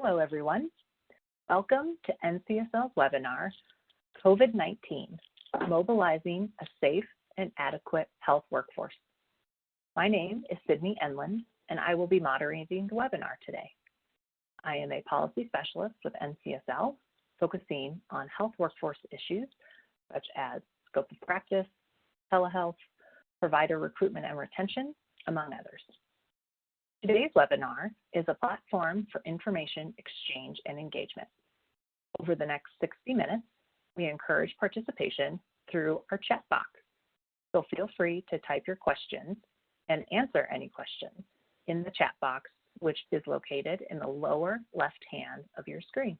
Hello, everyone. Welcome to NCSL's webinar, COVID-19, Mobilizing a Safe and Adequate Health Workforce. My name is Sydney Enlund, and I will be moderating the webinar today. I am a policy specialist with NCSL, focusing on health workforce issues such as scope of practice, telehealth, provider recruitment and retention, among others. Today's webinar is a platform for information exchange and engagement. Over the next 60 minutes, we encourage participation through our chat box. So feel free to type your questions and answer any questions in the chat box, which is located in the lower left hand of your screen.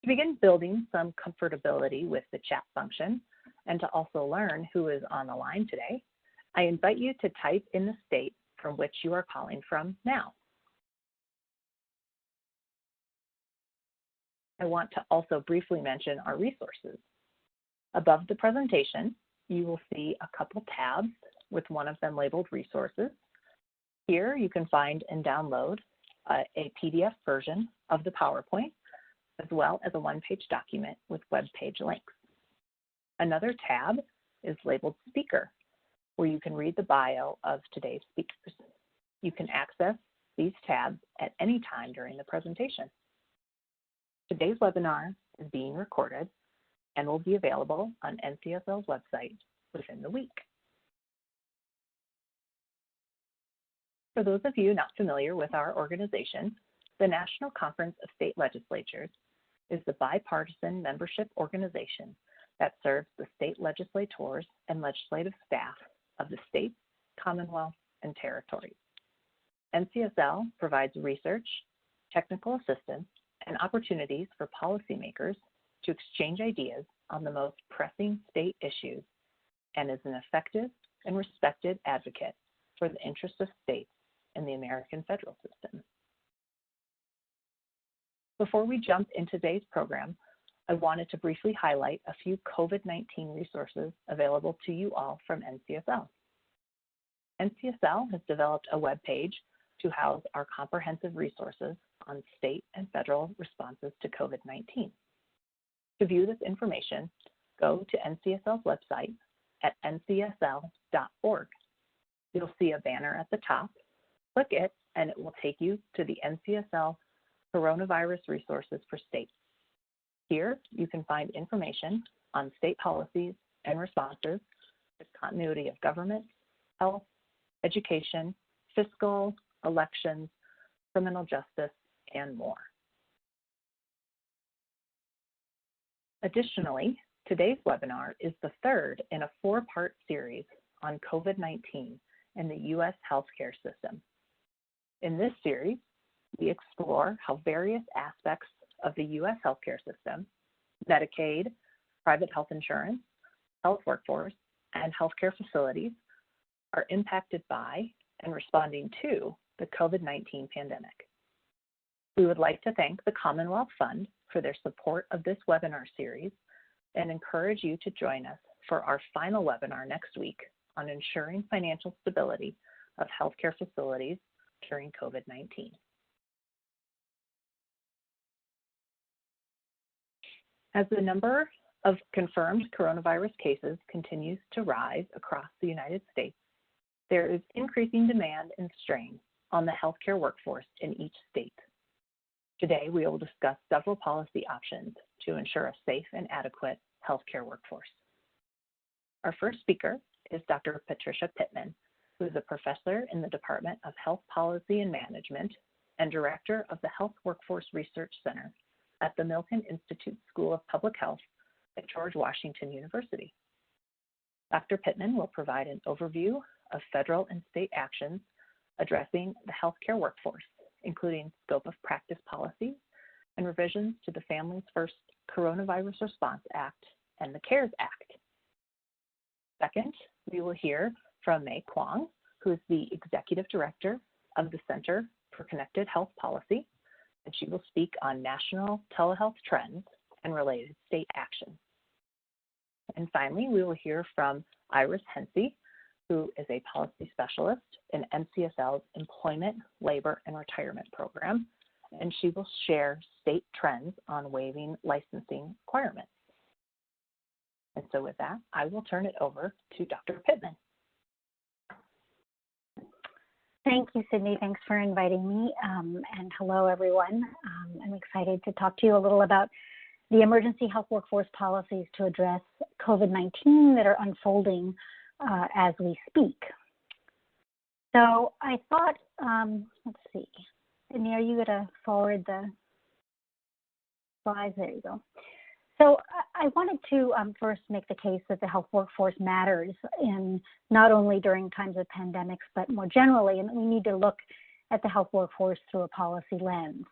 To begin building some comfortability with the chat function and to also learn who is on the line today, I invite you to type in the state from which you are calling from now. I want to also briefly mention our resources. Above the presentation, you will see a couple tabs with one of them labeled Resources. Here you can find and download a PDF version of the PowerPoint, as well as a one-page document with web page links. Another tab is labeled Speaker, where you can read the bio of today's speakers. You can access these tabs at any time during the presentation. Today's webinar is being recorded and will be available on NCSL's website within the week. For those of you not familiar with our organization, the National Conference of State Legislatures is the bipartisan membership organization that serves the state legislators and legislative staff of the states, commonwealth, and territories. NCSL provides research, technical assistance, and opportunities for policymakers to exchange ideas on the most pressing state issues and is an effective and respected advocate for the interests of states in the American federal system. Before we jump into today's program, I wanted to briefly highlight a few COVID-19 resources available to you all from NCSL. NCSL has developed a web page to house our comprehensive resources on state and federal responses to COVID-19. To view this information, go to NCSL's website at ncsl.org. You'll see a banner at the top. Click it, and it will take you to the NCSL Coronavirus Resources for States. Here, you can find information on state policies and responses to continuity of government, health, education, fiscal, elections, criminal justice, and more. Additionally, today's webinar is the third in a four-part series on COVID-19 and the U.S. healthcare system. In this series, we explore how various aspects of the U.S. healthcare system, Medicaid, private health insurance, health workforce, and healthcare facilities are impacted by and responding to the COVID-19 pandemic. We would like to thank the Commonwealth Fund for their support of this webinar series and encourage you to join us for our final webinar next week on ensuring financial stability of healthcare facilities during COVID-19. As the number of confirmed coronavirus cases continues to rise across the United States, there is increasing demand and strain on the healthcare workforce in each state. Today, we will discuss several policy options to ensure a safe and adequate healthcare workforce. Our first speaker is Dr. Patricia Pittman, who is a professor in the Department of Health Policy and Management and director of the Health Workforce Research Center at the Milken Institute School of Public Health at George Washington University. Dr. Pittman will provide an overview of federal and state actions addressing the healthcare workforce, including scope of practice policies and revisions to the Families First Coronavirus Response Act and the CARES Act. Second, we will hear from Mei Kwong, who is the Executive Director of the Center for Connected Health Policy, and she will speak on national telehealth trends and related state actions. And finally, we will hear from Iris Hensey, who is a policy specialist in NCSL's Employment, Labor, and Retirement Program, and she will share state trends on waiving licensing requirements. And so with that, I will turn it over to Dr. Pittman. Thank you, Sydney. Thanks for inviting me. And hello, everyone. I'm excited to talk to you a little about the emergency health workforce policies to address COVID-19 that are unfolding as we speak. So I thought, let's see, Sydney, are you going to forward the slides? There you go. So I wanted to first make the case that the health workforce matters in not only during times of pandemics, but more generally, and we need to look at the health workforce through a policy lens.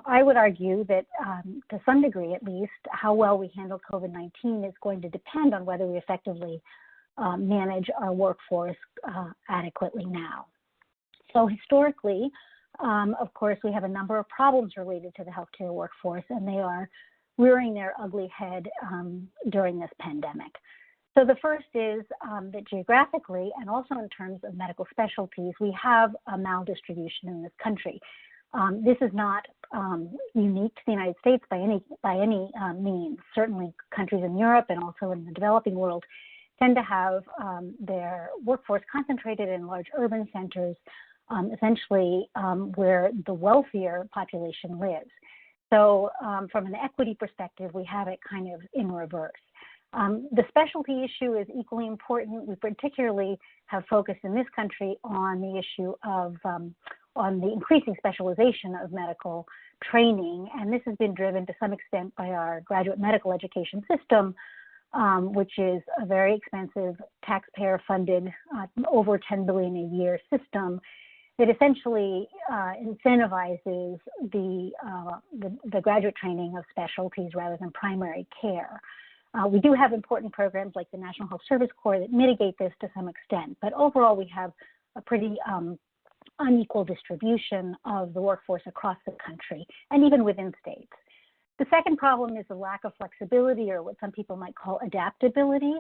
I would argue that to some degree, at least, how well we handle COVID-19 is going to depend on whether we effectively manage our workforce adequately now. So historically, of course, we have a number of problems related to the healthcare workforce, and they are rearing their ugly head during this pandemic. So the first is that geographically and also in terms of medical specialties, we have a maldistribution in this country. This is not unique to the United States by any means. Certainly countries in Europe and also in the developing world tend to have their workforce concentrated in large urban centers, essentially where the wealthier population lives. So from an equity perspective, we have it kind of in reverse. The specialty issue is equally important. We particularly have focused in this country on the issue of on the increasing specialization of medical training, and this has been driven to some extent by our graduate medical education system, which is a very expensive taxpayer-funded, over $10 billion a year system that essentially incentivizes the graduate training of specialties rather than primary care. We do have important programs like the National Health Service Corps that mitigate this to some extent, but overall we have a pretty unequal distribution of the workforce across the country and even within states. The second problem is the lack of flexibility, or what some people might call adaptability,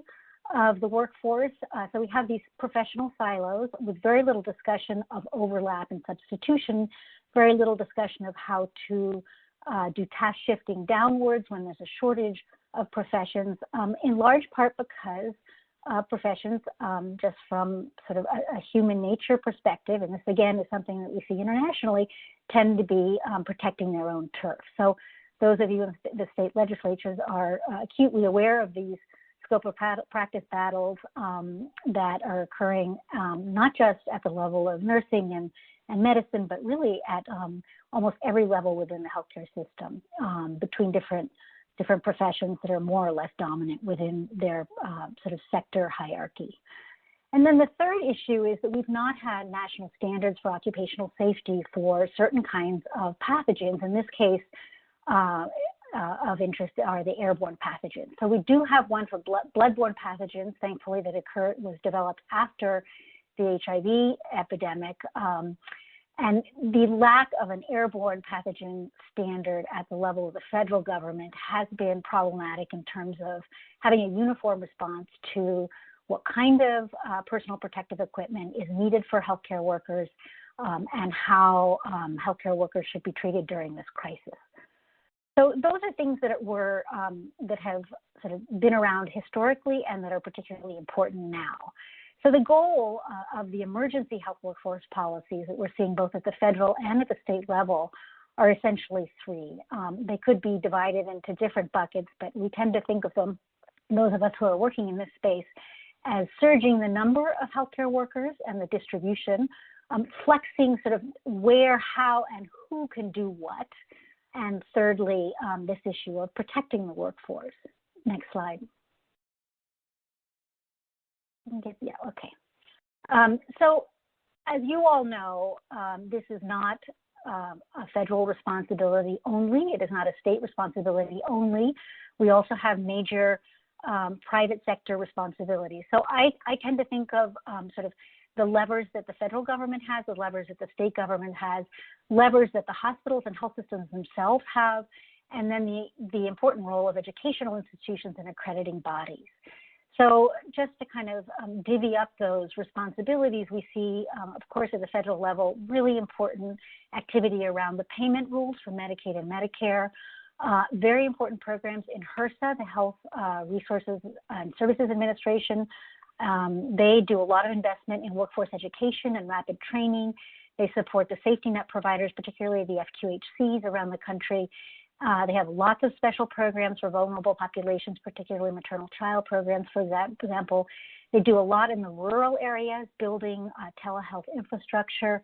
of the workforce. So we have these professional silos with very little discussion of overlap and substitution, very little discussion of how to do task shifting downwards when there's a shortage of professions, in large part because professions, just from sort of a human nature perspective, and this again is something that we see internationally, tend to be protecting their own turf. So those of you in the state legislatures are acutely aware of these scope of practice battles that are occurring not just at the level of nursing and medicine, but really at almost every level within the healthcare system between different professions that are more or less dominant within their sort of sector hierarchy. And then the third issue is that we've not had national standards for occupational safety for certain kinds of pathogens. In this case, of interest are the airborne pathogens. So we do have one for bloodborne pathogens, thankfully, that was developed after the HIV epidemic. And the lack of an airborne pathogen standard at the level of the federal government has been problematic in terms of having a uniform response to what kind of personal protective equipment is needed for healthcare workers and how healthcare workers should be treated during this crisis. So those are things that that have sort of been around historically and that are particularly important now. So the goal of the emergency health workforce policies that we're seeing both at the federal and at the state level are essentially three. They could be divided into different buckets, but we tend to think of them, those of us who are working in this space, as surging the number of healthcare workers and the distribution, flexing sort of where, how, and who can do what, and thirdly, this issue of protecting the workforce. Next slide. Yeah, okay. So as you all know, this is not a federal responsibility only. It is not a state responsibility only. We also have major private sector responsibilities. So I tend to think of sort of the levers that the federal government has, the levers that the state government has, levers that the hospitals and health systems themselves have, and then the important role of educational institutions and accrediting bodies. So just to kind of divvy up those responsibilities, we see, of course, at the federal level, really important activity around the payment rules for Medicaid and Medicare, very important programs in HRSA, the Health Resources and Services Administration. They do a lot of investment in workforce education and rapid training. They support the safety net providers, particularly the FQHCs around the country. They have lots of special programs for vulnerable populations, particularly maternal child programs, for example. They do a lot in the rural areas, building telehealth infrastructure.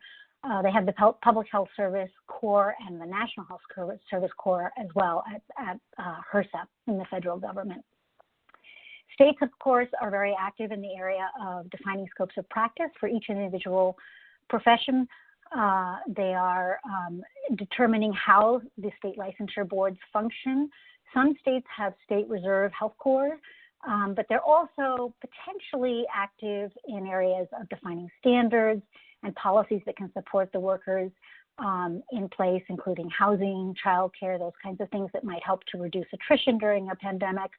They have the Public Health Service Corps and the National Health Service Corps as well at HRSA in the federal government. States, of course, are very active in the area of defining scopes of practice for each individual profession. They are determining how the state licensure boards function. Some states have state reserve health corps, but they're also potentially active in areas of defining standards and policies that can support the workers in place, including housing, childcare, those kinds of things that might help to reduce attrition during a pandemic.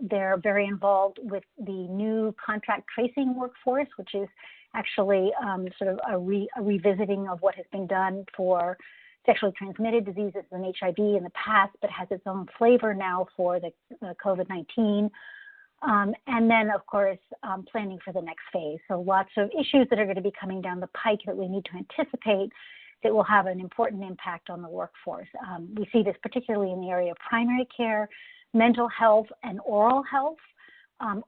They're very involved with the new contract tracing workforce, which is actually sort of a revisiting of what has been done for sexually transmitted diseases and HIV in the past, but has its own flavor now for the COVID-19. And then, of course, planning for the next phase. So lots of issues that are going to be coming down the pike that we need to anticipate that will have an important impact on the workforce. We see this particularly in the area of primary care, mental health, and oral health.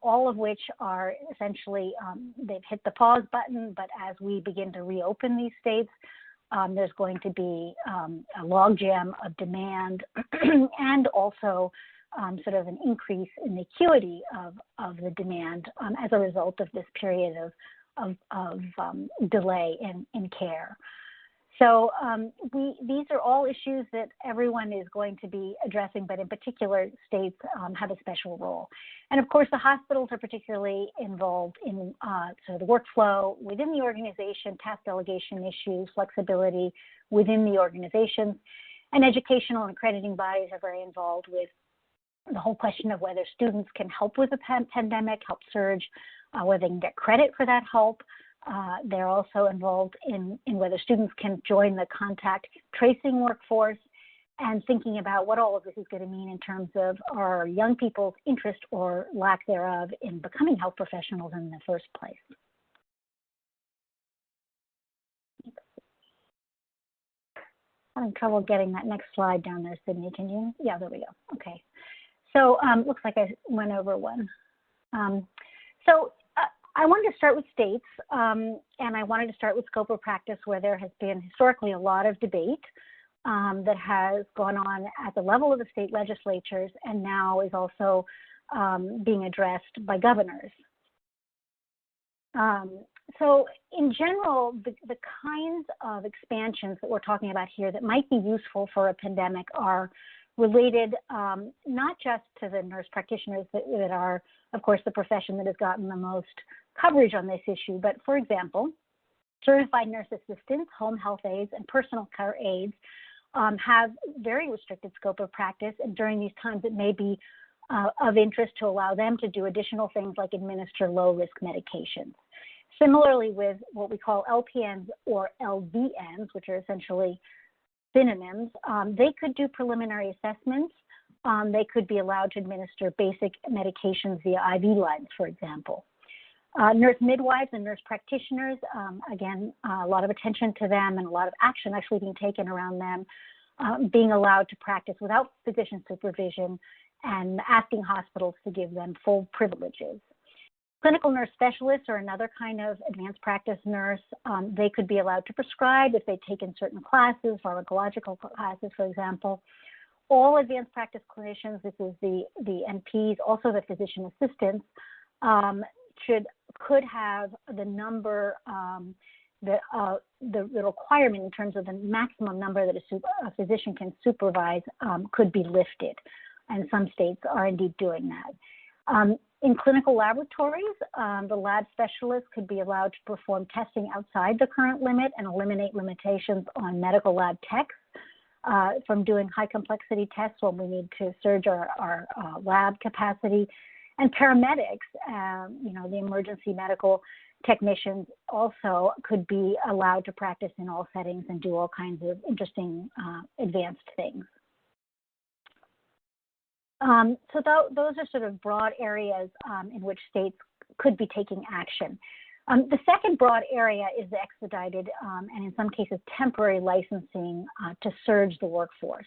All of which are essentially, they've hit the pause button, but as we begin to reopen these states, there's going to be a logjam of demand and also sort of an increase in the acuity of the demand as a result of this period of delay in care. So these are all issues that everyone is going to be addressing, but in particular, states have a special role. And of course, the hospitals are particularly involved in sort of the workflow within the organization, task delegation issues, flexibility within the organizations, and educational and accrediting bodies are very involved with the whole question of whether students can help with the pandemic, help surge, whether they can get credit for that help. They're also involved in whether students can join the contact tracing workforce and thinking about what all of this is going to mean in terms of our young people's interest or lack thereof in becoming health professionals in the first place. I'm having trouble getting that next slide down there, Sydney. Can you? Yeah, there we go. Okay. So looks like I went over one. I wanted to start with states, and I wanted to start with scope of practice, where there has been historically a lot of debate that has gone on at the level of the state legislatures and now is also being addressed by governors. So in general, the kinds of expansions that we're talking about here that might be useful for a pandemic are related not just to the nurse practitioners that are, of course, the profession that has gotten the most coverage on this issue, but for example, certified nurse assistants, home health aides, and personal care aides have very restricted scope of practice, and during these times it may be of interest to allow them to do additional things like administer low-risk medications. Similarly with what we call LPNs or LVNs, which are essentially synonyms, they could do preliminary assessments. They could be allowed to administer basic medications via IV lines, for example. Nurse midwives and nurse practitioners, again, a lot of attention to them and a lot of action actually being taken around them, being allowed to practice without physician supervision and asking hospitals to give them full privileges. Clinical nurse specialists are another kind of advanced practice nurse. They could be allowed to prescribe if they've taken certain classes, pharmacological classes, for example. All advanced practice clinicians, this is the NPs, also the physician assistants, could have the number, the requirement in terms of the maximum number that a physician can supervise could be lifted. And some states are indeed doing that. In clinical laboratories, the lab specialists could be allowed to perform testing outside the current limit and eliminate limitations on medical lab techs from doing high complexity tests when we need to surge our lab capacity. And paramedics, the emergency medical technicians also could be allowed to practice in all settings and do all kinds of interesting advanced things. Those are sort of broad areas in which states could be taking action. The second broad area is the expedited and in some cases temporary licensing to surge the workforce.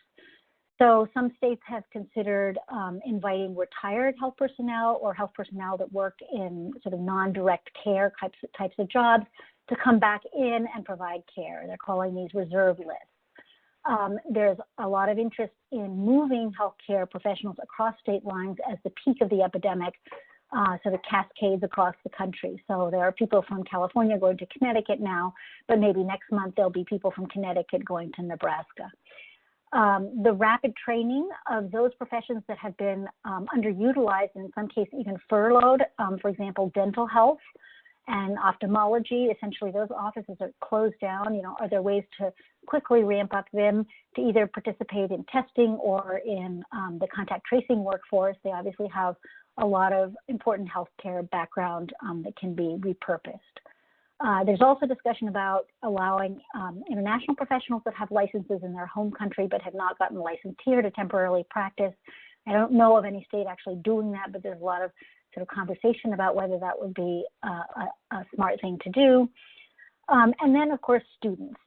So some states have considered inviting retired health personnel or health personnel that work in sort of non-direct care types of jobs to come back in and provide care. They're calling these reserve lists. There's a lot of interest in moving healthcare professionals across state lines as the peak of the epidemic sort of cascades across the country. So there are people from California going to Connecticut now, but maybe next month there'll be people from Connecticut going to Nebraska. The rapid training of those professions that have been underutilized, and in some cases even furloughed, for example, dental health and ophthalmology, essentially those offices are closed down. Are there ways to quickly ramp up them to either participate in testing or in the contact tracing workforce? They obviously have a lot of important healthcare background that can be repurposed. There's also discussion about allowing international professionals that have licenses in their home country but have not gotten licensed here to temporarily practice. I don't know of any state actually doing that, but there's a lot of sort of conversation about whether that would be a smart thing to do. And then, of course, students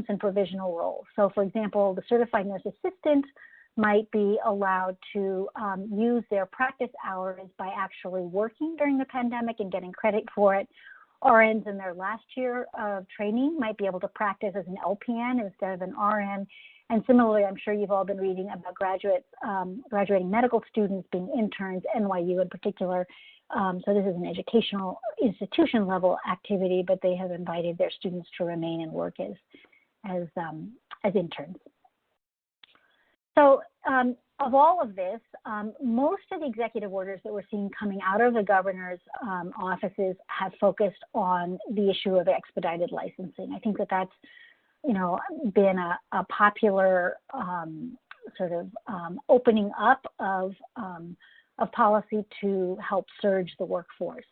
in provisional roles. So, for example, the certified nurse assistant might be allowed to use their practice hours by actually working during the pandemic and getting credit for it. RNs in their last year of training might be able to practice as an LPN instead of an RN. And similarly, I'm sure you've all been reading about graduating medical students being interns, NYU in particular. So this is an educational institution level activity, but they have invited their students to remain and work as interns. So of all of this, most of the executive orders that we're seeing coming out of the governor's offices have focused on the issue of expedited licensing. I think that that's, been a popular sort of opening up of policy to help surge the workforce.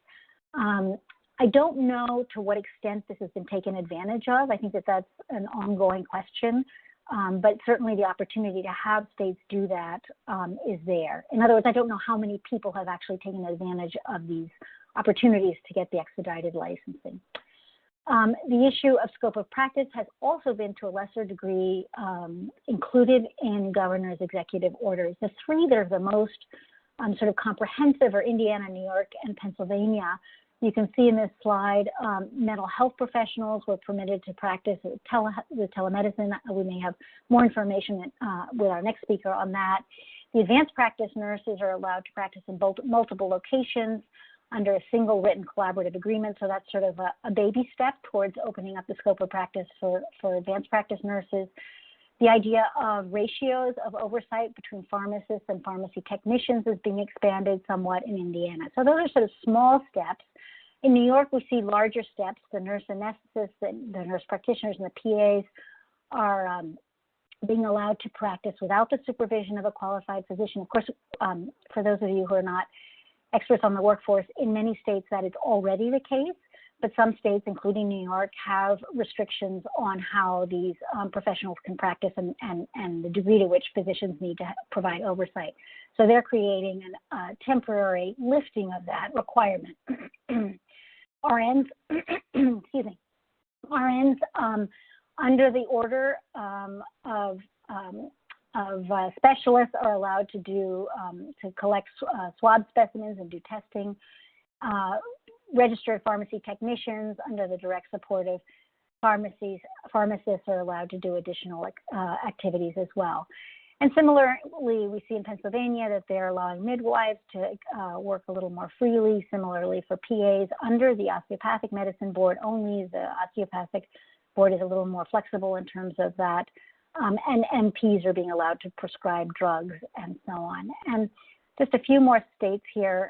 I don't know to what extent this has been taken advantage of. I think that that's an ongoing question. But certainly the opportunity to have states do that is there. In other words, I don't know how many people have actually taken advantage of these opportunities to get the expedited licensing. The issue of scope of practice has also been to a lesser degree included in governor's executive orders. The three that are the most sort of comprehensive are Indiana, New York, and Pennsylvania. You can see in this slide, mental health professionals were permitted to practice with telemedicine. We may have more information with our next speaker on that. The advanced practice nurses are allowed to practice in multiple locations under a single written collaborative agreement. So that's sort of a baby step towards opening up the scope of practice for advanced practice nurses. The idea of ratios of oversight between pharmacists and pharmacy technicians is being expanded somewhat in Indiana. So those are sort of small steps. In New York, we see larger steps. The nurse anesthetists, the nurse practitioners, and the PAs are being allowed to practice without the supervision of a qualified physician. Of course, for those of you who are not experts on the workforce, in many states that is already the case, but some states, including New York, have restrictions on how these professionals can practice and the degree to which physicians need to provide oversight. So they're creating a temporary lifting of that requirement. RNs, excuse me, RNs under the order of specialists are allowed to do to collect swab specimens and do testing. Registered pharmacy technicians under the direct support of pharmacists are allowed to do additional activities as well. And similarly, we see in Pennsylvania that they're allowing midwives to work a little more freely. Similarly, for PAs under the osteopathic medicine board only, the osteopathic board is a little more flexible in terms of that. And MPs are being allowed to prescribe drugs and so on. And just a few more states here,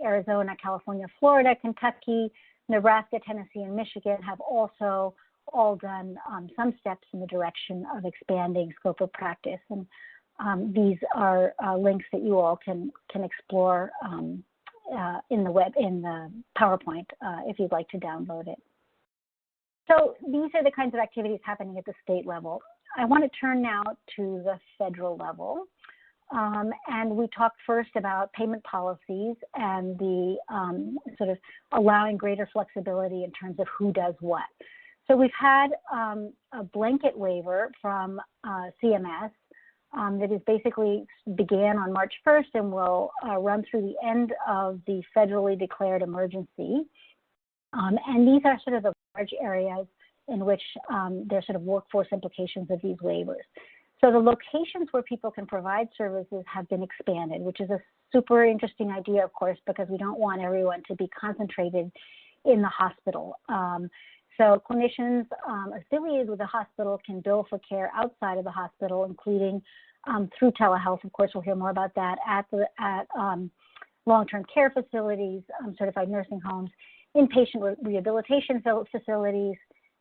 Arizona, California, Florida, Kentucky, Nebraska, Tennessee, and Michigan have also all done some steps in the direction of expanding scope of practice. And These are links that you all can explore in the PowerPoint if you'd like to download it. So these are the kinds of activities happening at the state level. I want to turn now to the federal level. And we talked first about payment policies and the sort of allowing greater flexibility in terms of who does what. So we've had a blanket waiver from CMS that is basically began on March 1st and will run through the end of the federally declared emergency. And these are sort of the large areas in which there's sort of workforce implications of these waivers. So the locations where people can provide services have been expanded, which is a super interesting idea, of course, because we don't want everyone to be concentrated in the hospital. So clinicians affiliated with the hospital can bill for care outside of the hospital, including through telehealth. Of course, we'll hear more about that at long-term care facilities, certified nursing homes, inpatient rehabilitation facilities,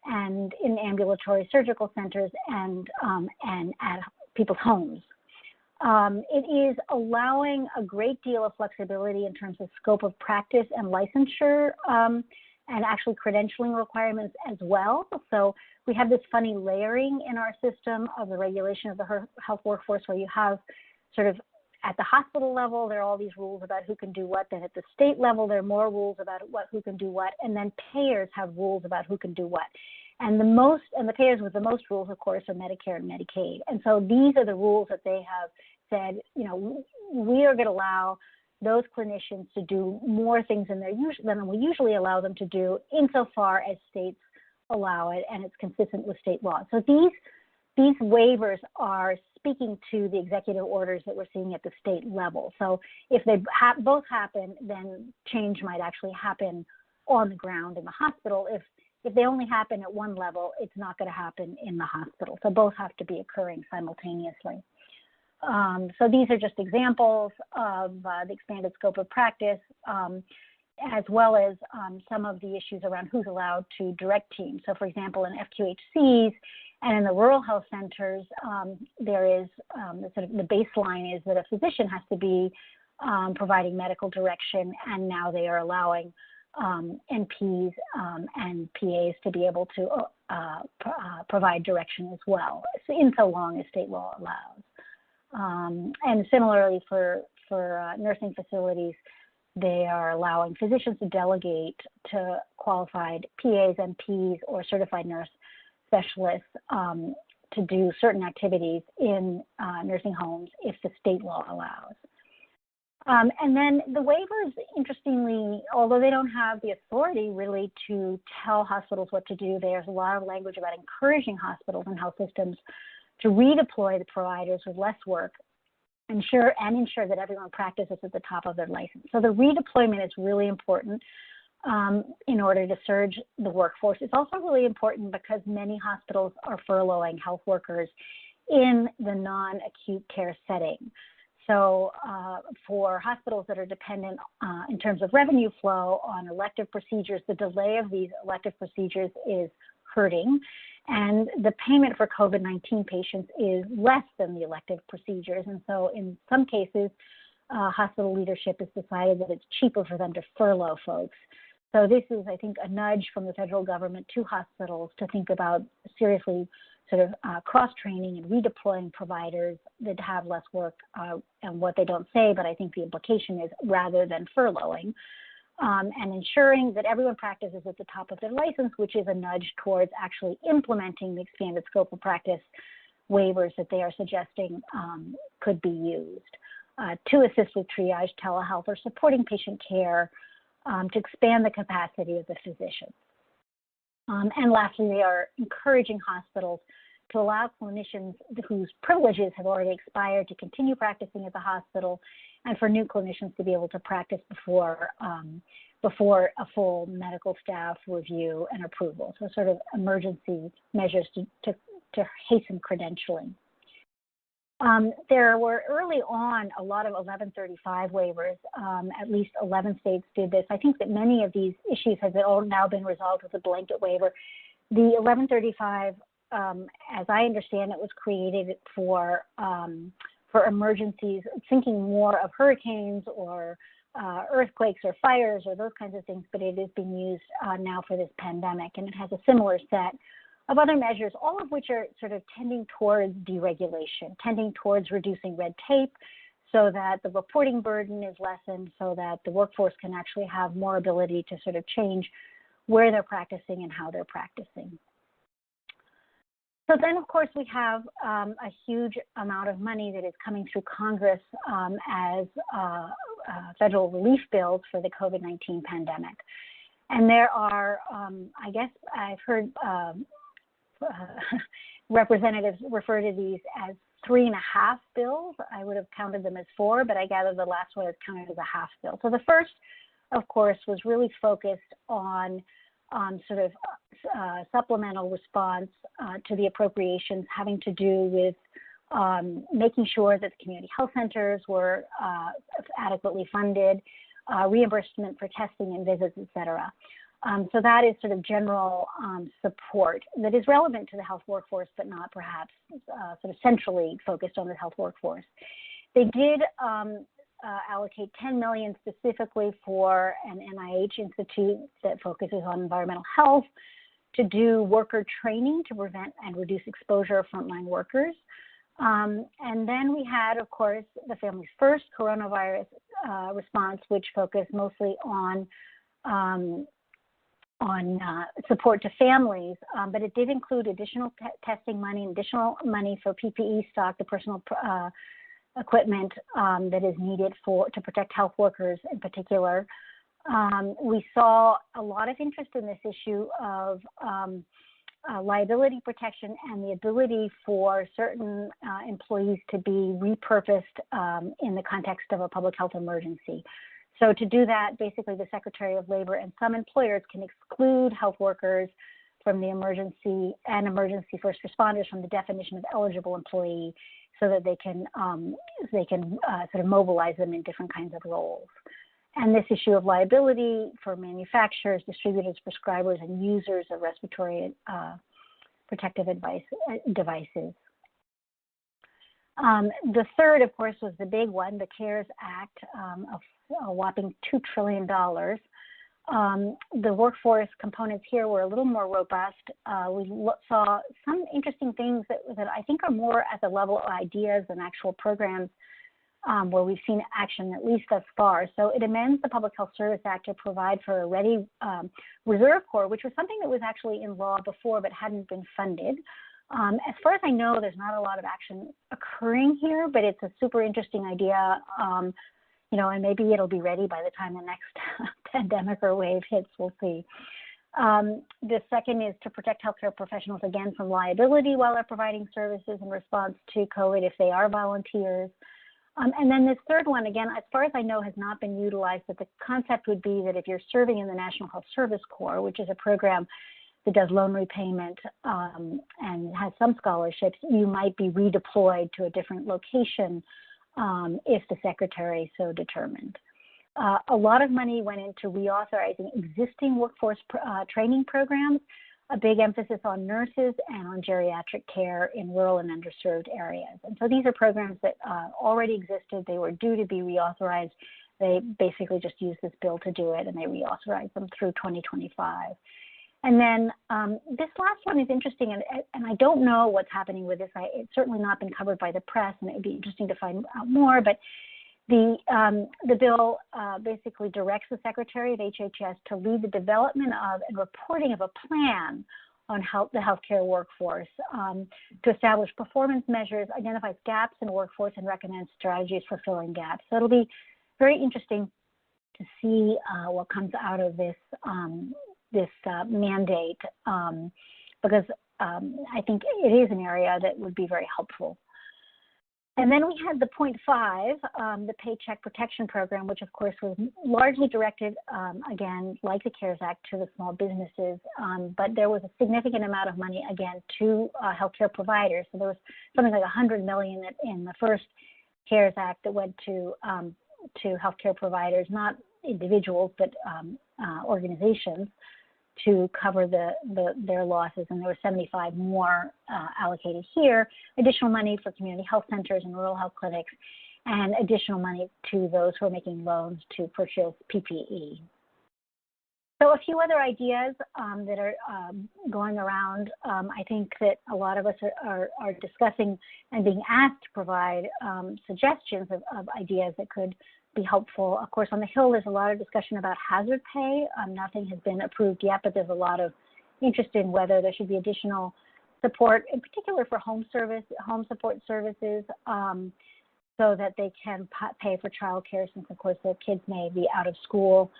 and in ambulatory surgical centers and at people's homes. It is allowing a great deal of flexibility in terms of scope of practice and licensure and actually credentialing requirements as well. So we have this funny layering in our system of the regulation of the health workforce where you have sort of at the hospital level, there are all these rules about who can do what. Then at the state level, there are more rules about who can do what. And then payers have rules about who can do what. And the payers with the most rules, of course, are Medicare and Medicaid. And so these are the rules that they have said, we are going to allow those clinicians to do more things than we usually allow them to do insofar as states allow it and it's consistent with state law. So these waivers are speaking to the executive orders that we're seeing at the state level. So if they both happen, then change might actually happen on the ground in the hospital. If they only happen at one level, it's not going to happen in the hospital. So both have to be occurring simultaneously. So these are just examples of the expanded scope of practice, as well as some of the issues around who's allowed to direct teams. So for example, in FQHCs and in the rural health centers, there is the baseline is that a physician has to be providing medical direction, and now they are allowing NPs and PAs to be able to provide direction as well, in so long as state law allows. And similarly for nursing facilities, they are allowing physicians to delegate to qualified PAs, NPs, or certified nurse specialists to do certain activities in nursing homes if the state law allows. And then the waivers, interestingly, although they don't have the authority really to tell hospitals what to do, there's a lot of language about encouraging hospitals and health systems to redeploy the providers with less work, ensure that everyone practices at the top of their license. So the redeployment is really important in order to surge the workforce. It's also really important because many hospitals are furloughing health workers in the non-acute care setting. So for hospitals that are dependent in terms of revenue flow on elective procedures, the delay of these elective procedures is hurting. And the payment for COVID-19 patients is less than the elective procedures. And so in some cases, hospital leadership has decided that it's cheaper for them to furlough folks. So this is, I think, a nudge from the federal government to hospitals to think about seriously sort of cross-training and redeploying providers that have less work, and what they don't say, but I think the implication is rather than furloughing, and ensuring that everyone practices at the top of their license, which is a nudge towards actually implementing the expanded scope of practice waivers that they are suggesting could be used to assist with triage, telehealth, or supporting patient care to expand the capacity of the physicians. And lastly, they are encouraging hospitals to allow clinicians whose privileges have already expired to continue practicing at the hospital, and for new clinicians to be able to practice before a full medical staff review and approval. So sort of emergency measures to hasten credentialing. There were early on a lot of 1135 waivers. At least 11 states did this. I think that many of these issues have all now been resolved with a blanket waiver. The 1135, as I understand it, was created for for emergencies, thinking more of hurricanes or earthquakes or fires or those kinds of things, but it is being used now for this pandemic. And it has a similar set of other measures, all of which are sort of tending towards deregulation, tending towards reducing red tape so that the reporting burden is lessened, so that the workforce can actually have more ability to sort of change where they're practicing and how they're practicing. So then, of course, we have a huge amount of money that is coming through Congress as federal relief bills for the COVID-19 pandemic. And there are, I guess I've heard representatives refer to these as 3.5 bills. I would have counted them as 4, but I gather the last one is counted as a half bill. So the first, of course, was really focused on sort of supplemental response to the appropriations having to do with making sure that the community health centers were adequately funded, reimbursement for testing and visits, et cetera. So that is sort of general support that is relevant to the health workforce, but not perhaps sort of centrally focused on the health workforce. They did allocate $10 million specifically for an NIH institute that focuses on environmental health to do worker training to prevent and reduce exposure of frontline workers. And then we had, of course, the Families First coronavirus response, which focused mostly on support to families, but it did include additional testing money, additional money for PPE stock, the personal equipment that is needed to protect health workers in particular. We saw a lot of interest in this issue of liability protection and the ability for certain employees to be repurposed in the context of a public health emergency. So to do that, basically the Secretary of Labor and some employers can exclude health workers from the emergency and emergency first responders from the definition of eligible employee so that they can sort of mobilize them in different kinds of roles. And this issue of liability for manufacturers, distributors, prescribers, and users of respiratory protective devices. The third, of course, was the big one, the CARES Act, of a whopping $2 trillion. The workforce components here were a little more robust. We saw some interesting things that I think are more at the level of ideas than actual programs where we've seen action, at least thus far. So it amends the Public Health Service Act to provide for a ready reserve corps, which was something that was actually in law before but hadn't been funded. As far as I know, there's not a lot of action occurring here, but it's a super interesting idea, and maybe it'll be ready by the time the next pandemic or wave hits, we'll see. The second is to protect healthcare professionals, again, from liability while they're providing services in response to COVID if they are volunteers. And then this third one, again, as far as I know, has not been utilized, but the concept would be that if you're serving in the National Health Service Corps, which is a program that does loan repayment and has some scholarships, you might be redeployed to a different location if the secretary so determined. A lot of money went into reauthorizing existing workforce training programs, a big emphasis on nurses and on geriatric care in rural and underserved areas. And so these are programs that already existed. They were due to be reauthorized. They basically just used this bill to do it, and they reauthorized them through 2025. And then this last one is interesting, and I don't know what's happening with this. It's certainly not been covered by the press, and it would be interesting to find out more. But the bill basically directs the Secretary of HHS to lead the development of and reporting of a plan on the healthcare workforce to establish performance measures, identify gaps in workforce, and recommend strategies for filling gaps. So it'll be very interesting to see what comes out of this mandate, because I think it is an area that would be very helpful. And then we had the point 5, the Paycheck Protection Program, which of course was largely directed, again, like the CARES Act, to the small businesses, but there was a significant amount of money, again, to healthcare providers. So there was something like $100 million in the first CARES Act that went to healthcare providers, not individuals, but organizations. to cover their losses, and there were 75 more allocated here. Additional money for community health centers and rural health clinics, and additional money to those who are making loans to purchase PPE. So a few other ideas that are going around. I think that a lot of us are discussing and being asked to provide suggestions of ideas that could be helpful. Of course, on the Hill, there's a lot of discussion about hazard pay. Nothing has been approved yet, but there's a lot of interest in whether there should be additional support, in particular for home support services, so that they can pay for childcare, since of course their kids may be out of school.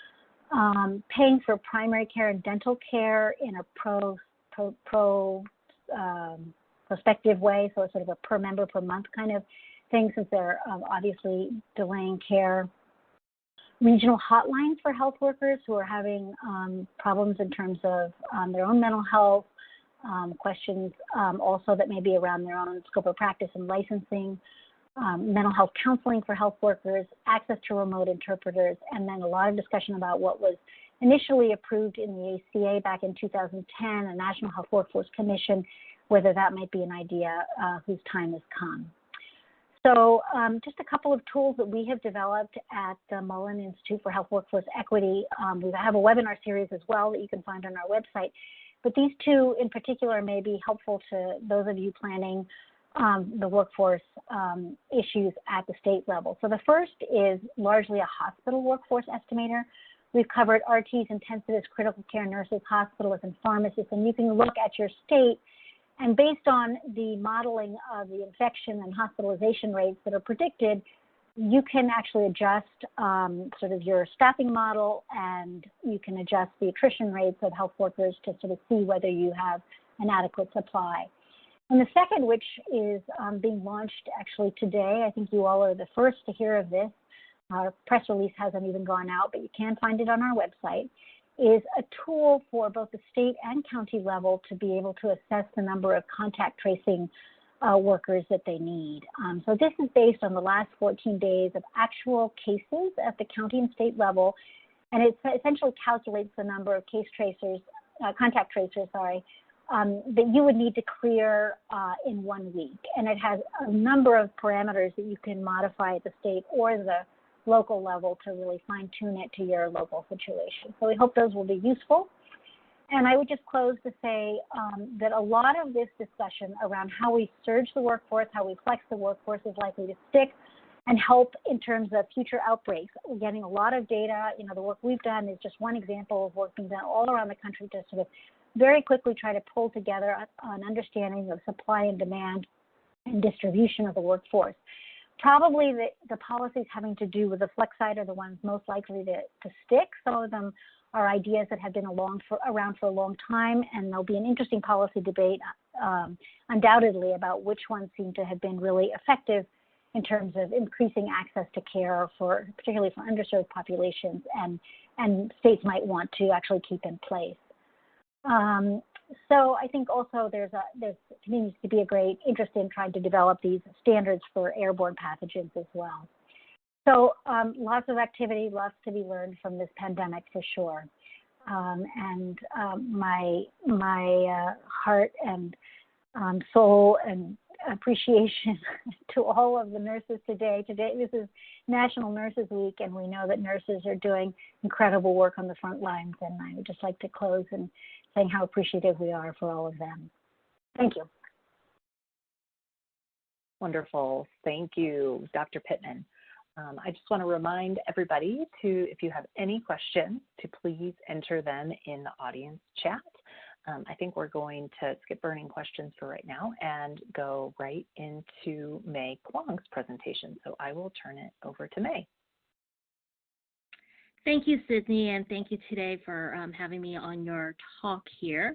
Paying for primary care and dental care in a prospective way, so it's sort of a per member per month kind of thing, since they're obviously delaying care. Regional hotlines for health workers who are having problems in terms of their own mental health, questions also that may be around their own scope of practice and licensing. Mental health counseling for health workers, access to remote interpreters, and then a lot of discussion about what was initially approved in the ACA back in 2010, a National Health Workforce Commission, whether that might be an idea whose time has come. So just a couple of tools that we have developed at the Mullen Institute for Health Workforce Equity. We have a webinar series as well that you can find on our website, but these two in particular may be helpful to those of you planning the workforce issues at the state level. So the first is largely a hospital workforce estimator. We've covered RTs, intensivists, critical care nurses, hospitalists, and pharmacists, and you can look at your state, and based on the modeling of the infection and hospitalization rates that are predicted, you can actually adjust sort of your staffing model, and you can adjust the attrition rates of health workers to sort of see whether you have an adequate supply. And the second, which is being launched actually today, I think you all are the first to hear of this. Our press release hasn't even gone out, but you can find it on our website, is a tool for both the state and county level to be able to assess the number of contact tracing workers that they need. So this is based on the last 14 days of actual cases at the county and state level, and it essentially calculates the number of case tracers, contact tracers, that you would need to clear in 1 week. And it has a number of parameters that you can modify at the state or the local level to really fine-tune it to your local situation. So we hope those will be useful. And I would just close to say that a lot of this discussion around how we surge the workforce, how we flex the workforce is likely to stick and help in terms of future outbreaks. We're getting a lot of data. You know, the work we've done is just one example of work being done all around the country to sort of very quickly try to pull together an understanding of supply and demand and distribution of the workforce. Probably the policies having to do with the flex side are the ones most likely to stick. Some of them are ideas that have been around for a long time, and there'll be an interesting policy debate undoubtedly about which ones seem to have been really effective in terms of increasing access to care for, particularly for underserved populations, and states might want to actually keep in place. So I think also there continues to be a great interest in trying to develop these standards for airborne pathogens as well. So lots of activity, lots to be learned from this pandemic for sure. My heart and soul and appreciation to all of the nurses today. This is National Nurses Week, and we know that nurses are doing incredible work on the front lines, and I would just like to close and saying how appreciative we are for all of them. Thank you. Wonderful. Thank you, Dr. Pittman. I just want to remind everybody to, if you have any questions, to please enter them in the audience chat. I think we're going to skip burning questions for right now and go right into May Kwong's presentation. So I will turn it over to May. Thank you, Sydney, and thank you today for having me on your talk here.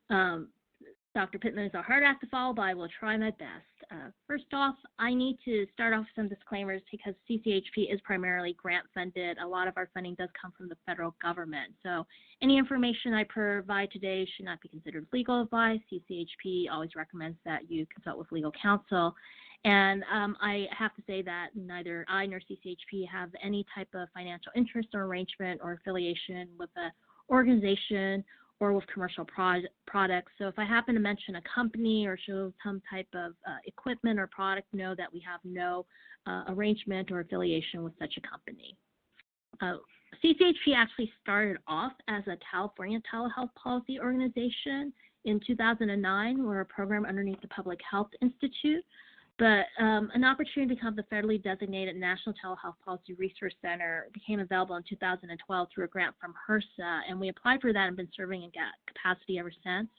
Dr. Pittman is a hard act to follow, but I will try my best. First off, I need to start off with some disclaimers because CCHP is primarily grant funded. A lot of our funding does come from the federal government. So any information I provide today should not be considered legal advice. CCHP always recommends that you consult with legal counsel. And I have to say that neither I nor CCHP have any type of financial interest or arrangement or affiliation with an organization or with commercial products. So if I happen to mention a company or show some type of equipment or product, know that we have no arrangement or affiliation with such a company. CCHP actually started off as a California telehealth policy organization in 2009. We're a program underneath the Public Health Institute, but an opportunity to become the federally designated National Telehealth Policy Resource Center became available in 2012 through a grant from HRSA, and we applied for that and been serving in capacity ever since.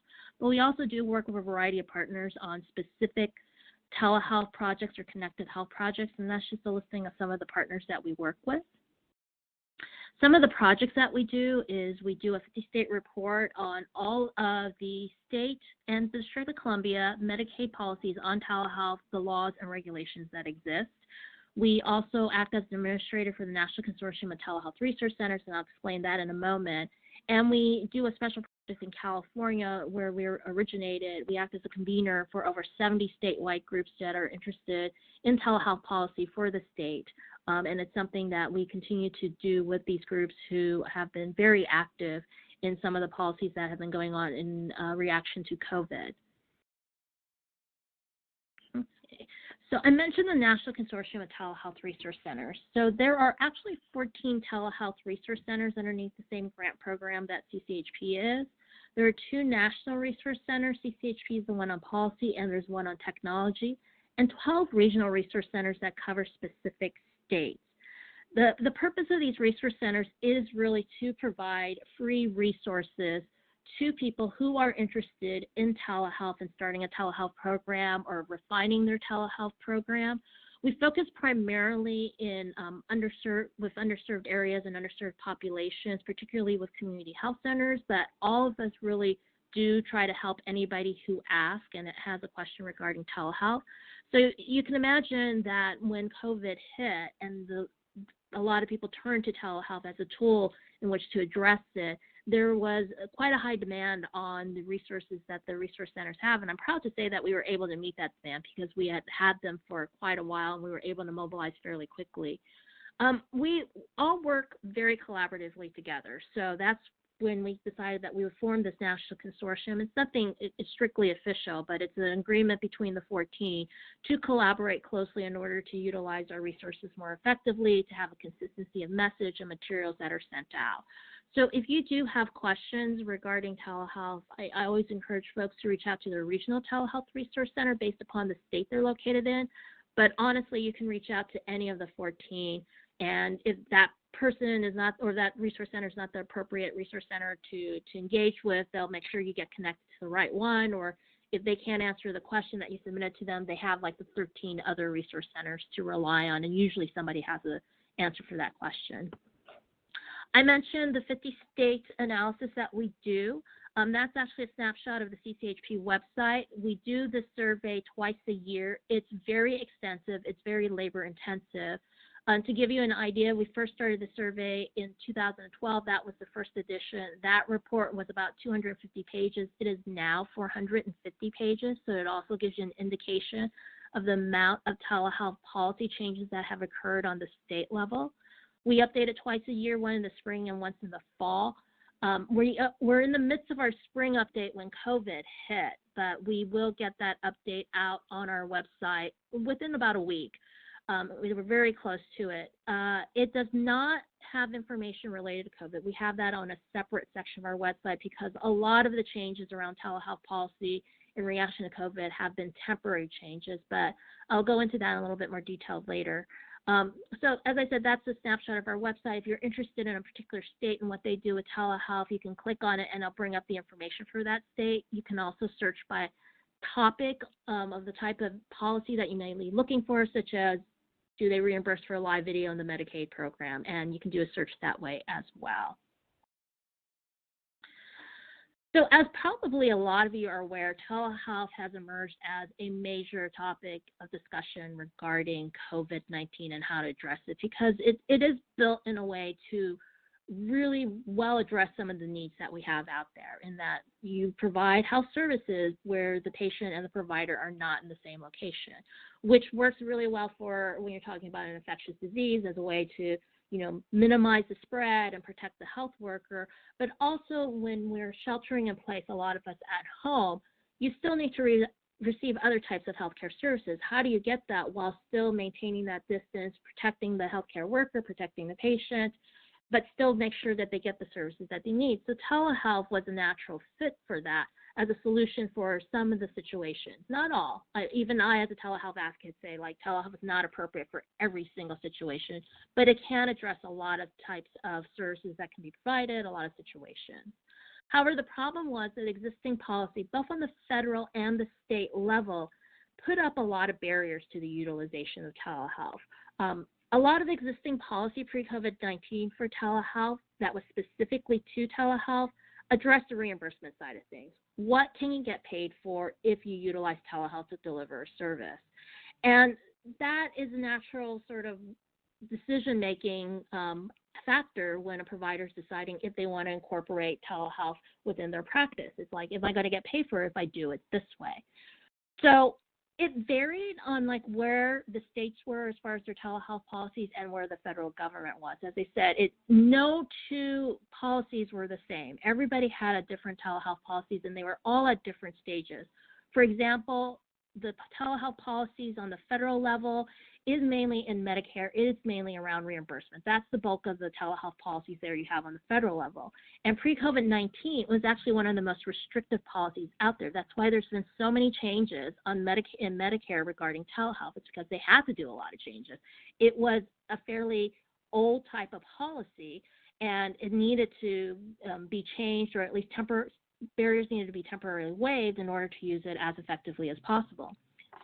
But we also do work with a variety of partners on specific telehealth projects or connected health projects, and that's just a listing of some of the partners that we work with. Some of the projects that we do is we do a 50-state report on all of the state and the District of Columbia Medicaid policies on telehealth, the laws and regulations that exist. We also act as an administrator for the National Consortium of Telehealth Research Centers, and I'll explain that in a moment. And we do a special project in California where we originated. We act as a convener for over 70 statewide groups that are interested in telehealth policy for the state. And it's something that we continue to do with these groups who have been very active in some of the policies that have been going on in reaction to COVID. Okay. So I mentioned the National Consortium of Telehealth Resource Centers. So there are actually 14 telehealth resource centers underneath the same grant program that CCHP is. There are 2 national resource centers. CCHP is the one on policy, and there's one on technology, and 12 regional resource centers that cover specific states. The purpose of these resource centers is really to provide free resources to people who are interested in telehealth and starting a telehealth program or refining their telehealth program. We focus primarily in underserved areas and underserved populations, particularly with community health centers, but all of us really do try to help anybody who asks and has a question regarding telehealth. So you can imagine that when COVID hit and a lot of people turned to telehealth as a tool in which to address it, there was quite a high demand on the resources that the resource centers have. And I'm proud to say that we were able to meet that demand because we had them for quite a while and we were able to mobilize fairly quickly. We all work very collaboratively together. So that's when we decided that we would form this national consortium. It's nothing it's strictly official, but it's an agreement between the 14 to collaborate closely in order to utilize our resources more effectively, to have a consistency of message and materials that are sent out. So if you do have questions regarding telehealth, I always encourage folks to reach out to their regional telehealth resource center based upon the state they're located in. But honestly, you can reach out to any of the 14. And if that person is not, or that resource center is not the appropriate resource center to engage with, they'll make sure you get connected to the right one. Or if they can't answer the question that you submitted to them, they have like the 13 other resource centers to rely on, and usually somebody has an answer for that question. I mentioned the 50-state analysis that we do. That's actually a snapshot of the CCHP website. We do this survey twice a year. It's very extensive. It's very labor intensive. To give you an idea, we first started the survey in 2012. That was the first edition. That report was about 250 pages. It is now 450 pages, so it also gives you an indication of the amount of telehealth policy changes that have occurred on the state level. We update it twice a year, one in the spring and once in the fall. We're in the midst of our spring update when COVID hit, but we will get that update out on our website within about a week. We were very close to it. It does not have information related to COVID. We have that on a separate section of our website because a lot of the changes around telehealth policy in reaction to COVID have been temporary changes, but I'll go into that in a little bit more detail later. So as I said, that's a snapshot of our website. If you're interested in a particular state and what they do with telehealth, you can click on it and I'll bring up the information for that state. You can also search by topic of the type of policy that you may be looking for, such as do they reimburse for a live video in the Medicaid program, and you can do a search that way as well. So as probably a lot of you are aware, telehealth has emerged as a major topic of discussion regarding COVID-19 and how to address it, because it is built in a way to really well address some of the needs that we have out there, in that you provide health services where the patient and the provider are not in the same location, which works really well for when you're talking about an infectious disease as a way to minimize the spread and protect the health worker. But also when we're sheltering in place, a lot of us at home, you still need to receive other types of healthcare services. How do you get that while still maintaining that distance, protecting the healthcare worker, protecting the patient, but still make sure that they get the services that they need? So telehealth was a natural fit for that as a solution for some of the situations, not all. Even I, as a telehealth advocate, say telehealth is not appropriate for every single situation, but it can address a lot of types of services that can be provided, a lot of situations. However, the problem was that existing policy, both on the federal and the state level, put up a lot of barriers to the utilization of telehealth. A lot of existing policy pre-COVID-19 for telehealth that was specifically to telehealth addressed the reimbursement side of things. What can you get paid for if you utilize telehealth to deliver a service? And that is a natural sort of decision-making factor when a provider is deciding if they want to incorporate telehealth within their practice. It's like, am I going to get paid for it if I do it this way? So it varied on where the states were as far as their telehealth policies and where the federal government was. As I said, no two policies were the same. Everybody had a different telehealth policies, and they were all at different stages. For example, the telehealth policies on the federal level is mainly in Medicare. It is mainly around reimbursement. That's the bulk of the telehealth policies there you have on the federal level. And pre-COVID-19 was actually one of the most restrictive policies out there. That's why there's been so many changes in Medicare regarding telehealth. It's because they had to do a lot of changes. It was a fairly old type of policy, and it needed to be changed, or at least barriers needed to be temporarily waived in order to use it as effectively as possible.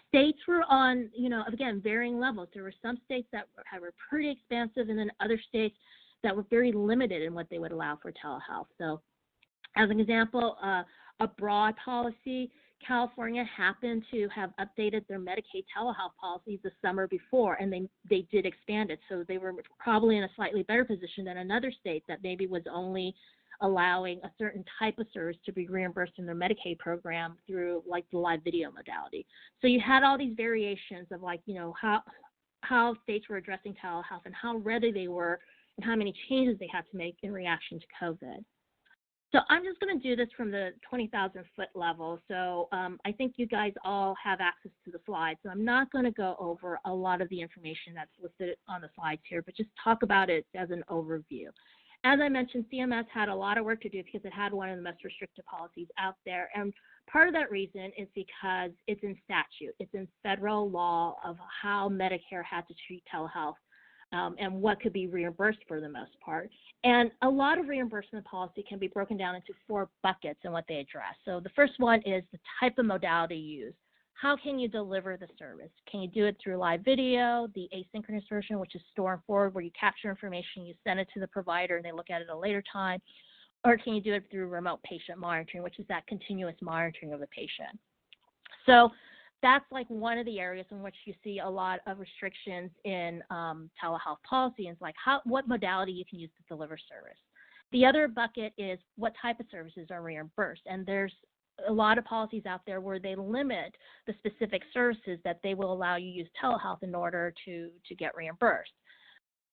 States were on, again, varying levels. There were some states that were pretty expansive, and then other states that were very limited in what they would allow for telehealth. So as an example, a broad policy, California happened to have updated their Medicaid telehealth policies the summer before, and they did expand it. So they were probably in a slightly better position than another state that maybe was only allowing a certain type of service to be reimbursed in their Medicaid program through the live video modality. So you had all these variations of how states were addressing telehealth and how ready they were and how many changes they had to make in reaction to COVID. So I'm just going to do this from the 20,000 foot level. So I think you guys all have access to the slides. So I'm not going to go over a lot of the information that's listed on the slides here, but just talk about it as an overview. As I mentioned, CMS had a lot of work to do because it had one of the most restrictive policies out there. And part of that reason is because it's in statute. It's in federal law of how Medicare had to treat telehealth and what could be reimbursed for the most part. And a lot of reimbursement policy can be broken down into 4 buckets in what they address. So the first one is the type of modality used. How can you deliver the service? Can you do it through live video, the asynchronous version, which is store and forward, where you capture information, you send it to the provider, and they look at it at a later time? Or can you do it through remote patient monitoring, which is that continuous monitoring of the patient? So that's one of the areas in which you see a lot of restrictions in telehealth policy. It's what modality you can use to deliver service. The other bucket is what type of services are reimbursed. And there's a lot of policies out there where they limit the specific services that they will allow you to use telehealth in order to get reimbursed.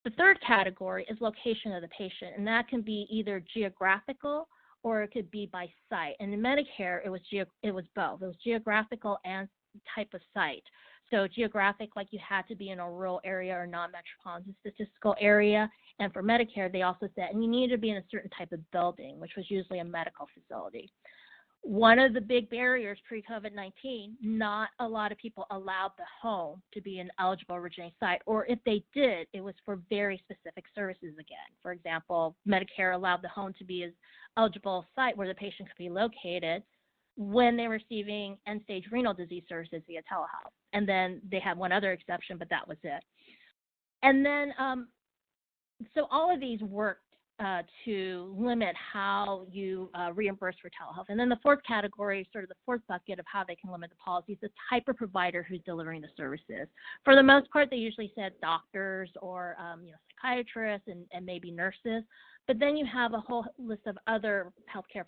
The third category is location of the patient, and that can be either geographical or it could be by site. And in Medicare, it was both. It was geographical and type of site. So geographic, you had to be in a rural area or non-metropolitan statistical area. And for Medicare, they also said, and you needed to be in a certain type of building, which was usually a medical facility. One of the big barriers pre-COVID-19, not a lot of people allowed the home to be an eligible originating site, or if they did, it was for very specific services again. For example, Medicare allowed the home to be an eligible site where the patient could be located when they're receiving end-stage renal disease services via telehealth. And then they had one other exception, but that was it. And then, so all of these worked to limit how you reimburse for telehealth. And then the fourth category, sort of the fourth bucket of how they can limit the policy, is the type of provider who's delivering the services. For the most part, they usually said doctors or psychiatrists and maybe nurses. But then you have a whole list of other healthcare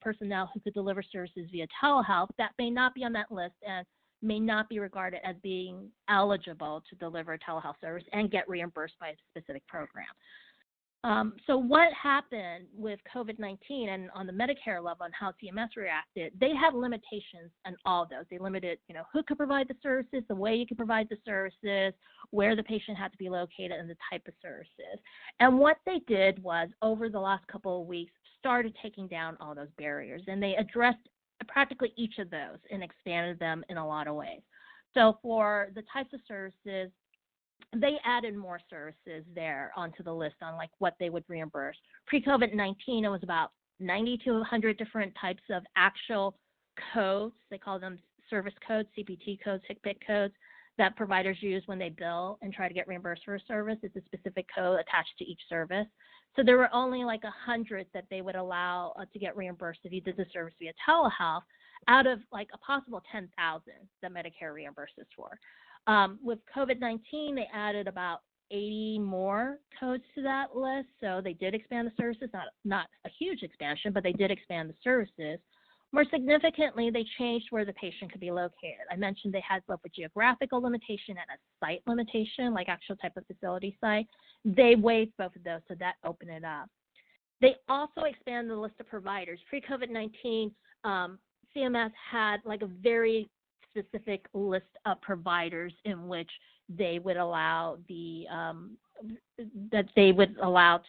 personnel who could deliver services via telehealth that may not be on that list and may not be regarded as being eligible to deliver a telehealth service and get reimbursed by a specific program. So what happened with COVID-19 and on the Medicare level and how CMS reacted, they had limitations on all of those. They limited, who could provide the services, the way you could provide the services, where the patient had to be located, and the type of services. And what they did was, over the last couple of weeks, started taking down all those barriers, and they addressed practically each of those and expanded them in a lot of ways. So for the types of services, they added more services there onto the list on like what they would reimburse. Pre-COVID-19, it was about 90 to 100 different types of actual codes. They call them service codes, CPT codes, HCPCS codes, that providers use when they bill and try to get reimbursed for a service. It's a specific code attached to each service. So there were only like 100 that they would allow to get reimbursed if you did the service via telehealth, out of like a possible 10,000 that Medicare reimburses for. With COVID-19, they added about 80 more codes to that list. So they did expand the services, not a huge expansion, but they did expand the services. More significantly, they changed where the patient could be located. I mentioned they had both a geographical limitation and a site limitation, like actual type of facility site. They waived both of those, so that opened it up. They also expanded the list of providers. Pre-COVID-19, CMS had like a very specific list of providers in which they would allow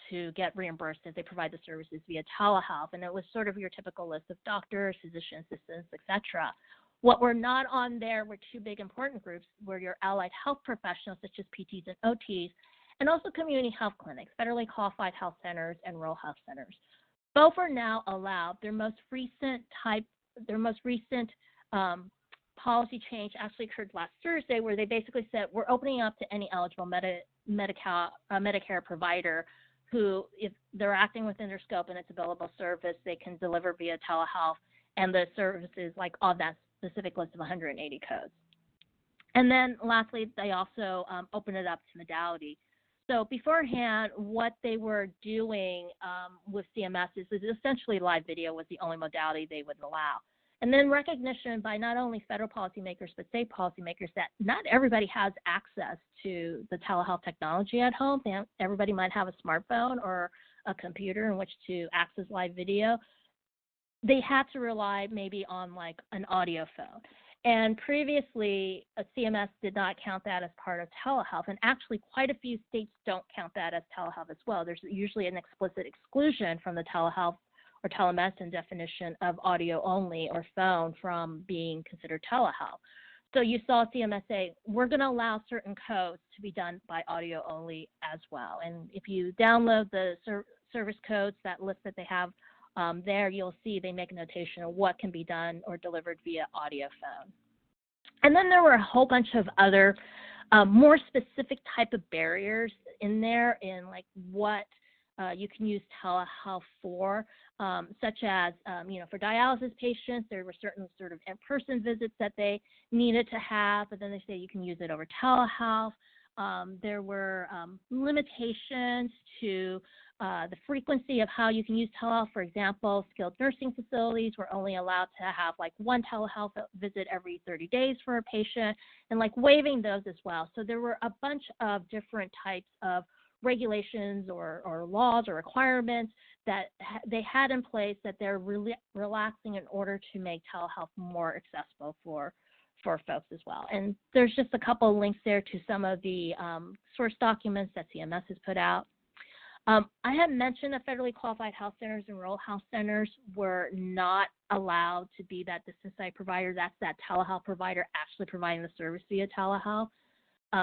to get reimbursed if they provide the services via telehealth, and it was sort of your typical list of doctors, physician assistants, etc. What were not on there were two big important groups, were your allied health professionals such as PTs and OTs, and also community health clinics, federally qualified health centers, and rural health centers. Both are now allowed. Their most recent policy change actually occurred last Thursday, where they basically said we're opening up to any eligible Medicare provider who, if they're acting within their scope and it's a billable service, they can deliver via telehealth, and the services like on that specific list of 180 codes. And then lastly, they also opened it up to modality. So beforehand, what they were doing with CMS is essentially live video was the only modality they would allow. And then recognition by not only federal policymakers, but state policymakers that not everybody has access to the telehealth technology at home. Everybody might have a smartphone or a computer in which to access live video. They had to rely maybe on like an audio phone. And previously, CMS did not count that as part of telehealth. And actually, quite a few states don't count that as telehealth as well. There's usually an explicit exclusion from the telehealth or telemedicine definition of audio only or phone from being considered telehealth. So you saw CMS say, we're going to allow certain codes to be done by audio only as well. And if you download the service codes, that list that they have there, you'll see they make a notation of what can be done or delivered via audio phone. And then there were a whole bunch of other more specific type of barriers in there in like what you can use telehealth for, such as, for dialysis patients, there were certain sort of in-person visits that they needed to have, but then they say you can use it over telehealth. There were limitations to the frequency of how you can use telehealth. For example, skilled nursing facilities were only allowed to have like one telehealth visit every 30 days for a patient, and like waiving those as well. So there were a bunch of different types of regulations or laws or requirements that they had in place that they're really relaxing in order to make telehealth more accessible for folks as well. And there's just a couple of links there to some of the source documents that CMS has put out. I had mentioned that federally qualified health centers and rural health centers were not allowed to be that distance site provider. That's that telehealth provider actually providing the service via telehealth.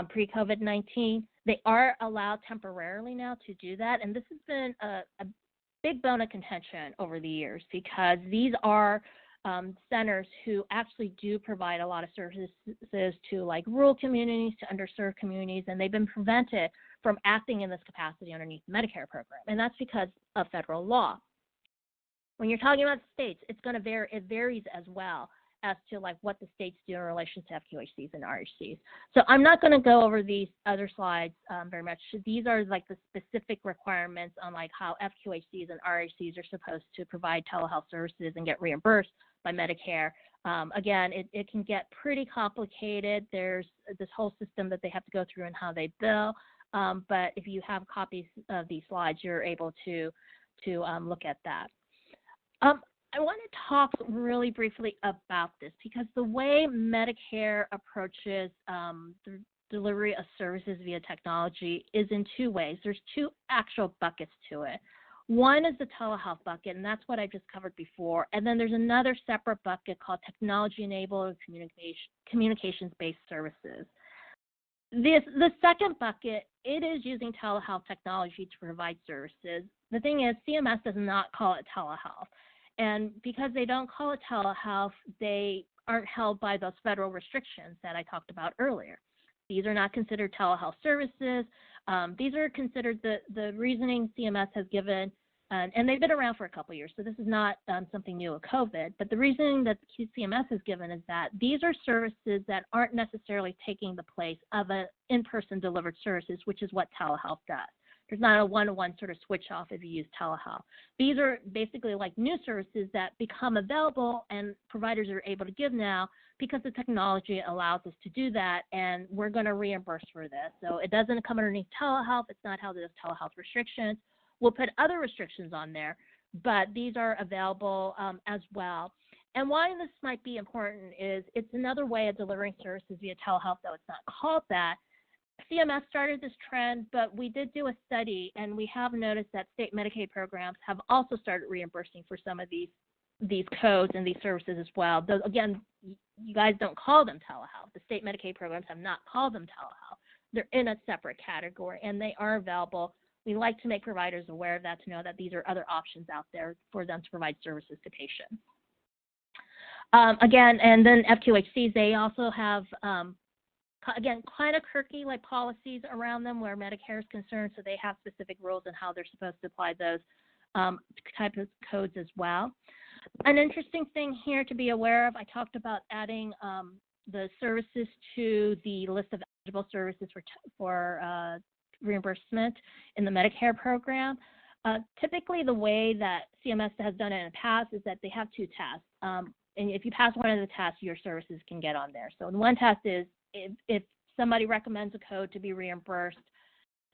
Pre-COVID-19, they are allowed temporarily now to do that. And this has been a big bone of contention over the years, because these are centers who actually do provide a lot of services to like rural communities, to underserved communities, and they've been prevented from acting in this capacity underneath the Medicare program. And that's because of federal law. When you're talking about states, it's going to vary. It varies as well as to like what the states do in relation to FQHCs and RHCs. So I'm not going to go over these other slides very much. These are like the specific requirements on like how FQHCs and RHCs are supposed to provide telehealth services and get reimbursed by Medicare Again, it can get pretty complicated. There's this whole system that they have to go through and how they bill. But if you have copies of these slides, you're able to look at that. I want to talk really briefly about this because the way Medicare approaches the delivery of services via technology is in two ways. There's two actual buckets to it. One is the telehealth bucket, and that's what I just covered before. And then there's another separate bucket called technology-enabled communications-based services. The second bucket, it is using telehealth technology to provide services. The thing is, CMS does not call it telehealth. And because they don't call it telehealth, they aren't held by those federal restrictions that I talked about earlier. These are not considered telehealth services. These are considered the reasoning CMS has given, and they've been around for a couple of years, so this is not something new with COVID, but the reasoning that CMS has given is that these are services that aren't necessarily taking the place of an in-person delivered services, which is what telehealth does. There's not a one-to-one sort of switch off if you use telehealth. These are basically like new services that become available and providers are able to give now because the technology allows us to do that, and we're going to reimburse for this. So it doesn't come underneath telehealth. It's not held as telehealth restrictions. We'll put other restrictions on there, but these are available as well. And why this might be important is it's another way of delivering services via telehealth, though it's not called that. CMS started this trend, but we did do a study, and we have noticed that state Medicaid programs have also started reimbursing for some of these codes and these services as well. Though, again, you guys don't call them telehealth. The state Medicaid programs have not called them telehealth. They're in a separate category, and they are available. We like to make providers aware of that, to know that these are other options out there for them to provide services to patients. Again, and then FQHCs, they also have again, kind of quirky like policies around them where Medicare is concerned, so they have specific rules on how they're supposed to apply those type of codes as well. An interesting thing here to be aware of, I talked about adding the services to the list of eligible services for reimbursement in the Medicare program. Typically, the way that CMS has done it in the past is that they have two tests. And if you pass one of the tests, your services can get on there. So one test is if somebody recommends a code to be reimbursed,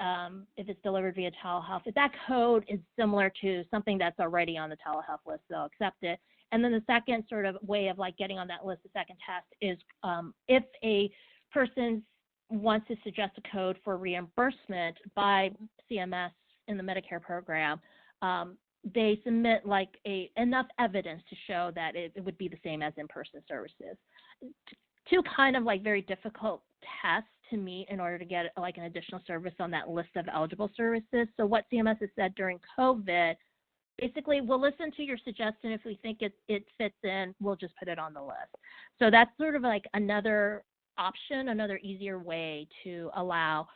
if it's delivered via telehealth, if that code is similar to something that's already on the telehealth list, they'll accept it. And then the second sort of way of like getting on that list, the second test is if a person wants to suggest a code for reimbursement by CMS in the Medicare program, they submit like enough evidence to show that it would be the same as in-person services. Two kind of like very difficult tests to meet in order to get like an additional service on that list of eligible services. So what CMS has said during COVID, basically we'll listen to your suggestion. If we think it fits in, we'll just put it on the list. So that's sort of like another option, another easier way to allow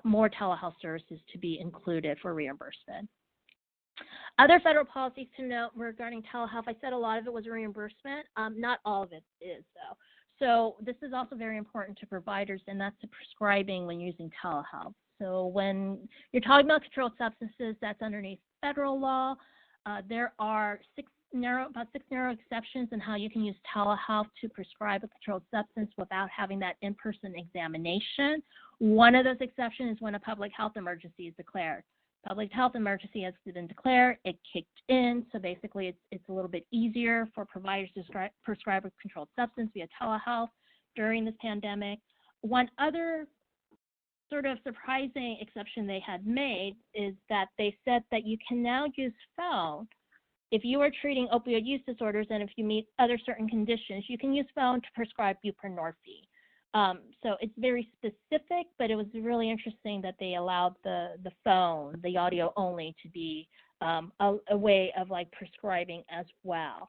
more telehealth services to be included for reimbursement. Other federal policies to note regarding telehealth, I said a lot of it was reimbursement. Not all of it is, though. So this is also very important to providers, and that's the prescribing when using telehealth. So when you're talking about controlled substances, that's underneath federal law. There are about six narrow exceptions in how you can use telehealth to prescribe a controlled substance without having that in-person examination. One of those exceptions is when a public health emergency is declared. Public health emergency has been declared, it kicked in, so basically it's a little bit easier for providers to prescribe a controlled substance via telehealth during this pandemic. One other sort of surprising exception they had made is that they said that you can now use phone if you are treating opioid use disorders, and if you meet other certain conditions, you can use phone to prescribe buprenorphine. So it's very specific, but it was really interesting that they allowed the phone, the audio only, to be a way of like prescribing as well.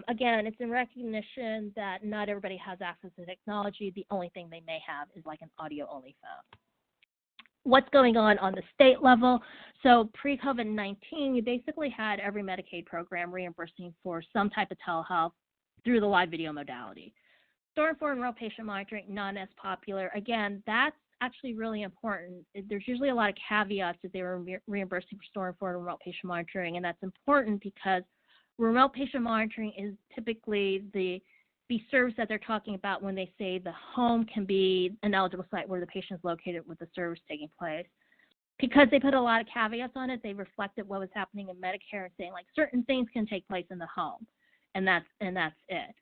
Again, it's in recognition that not everybody has access to technology. The only thing they may have is like an audio only phone. What's going on the state level? So pre-COVID-19, you basically had every Medicaid program reimbursing for some type of telehealth through the live video modality. Store-informed remote patient monitoring, not as popular. Again, that's actually really important. There's usually a lot of caveats that they were reimbursing for store-informed remote patient monitoring, and that's important because remote patient monitoring is typically the the service that they're talking about when they say the home can be an eligible site where the patient is located with the service taking place. Because they put a lot of caveats on it, they reflected what was happening in Medicare and saying like certain things can take place in the home, and that's it.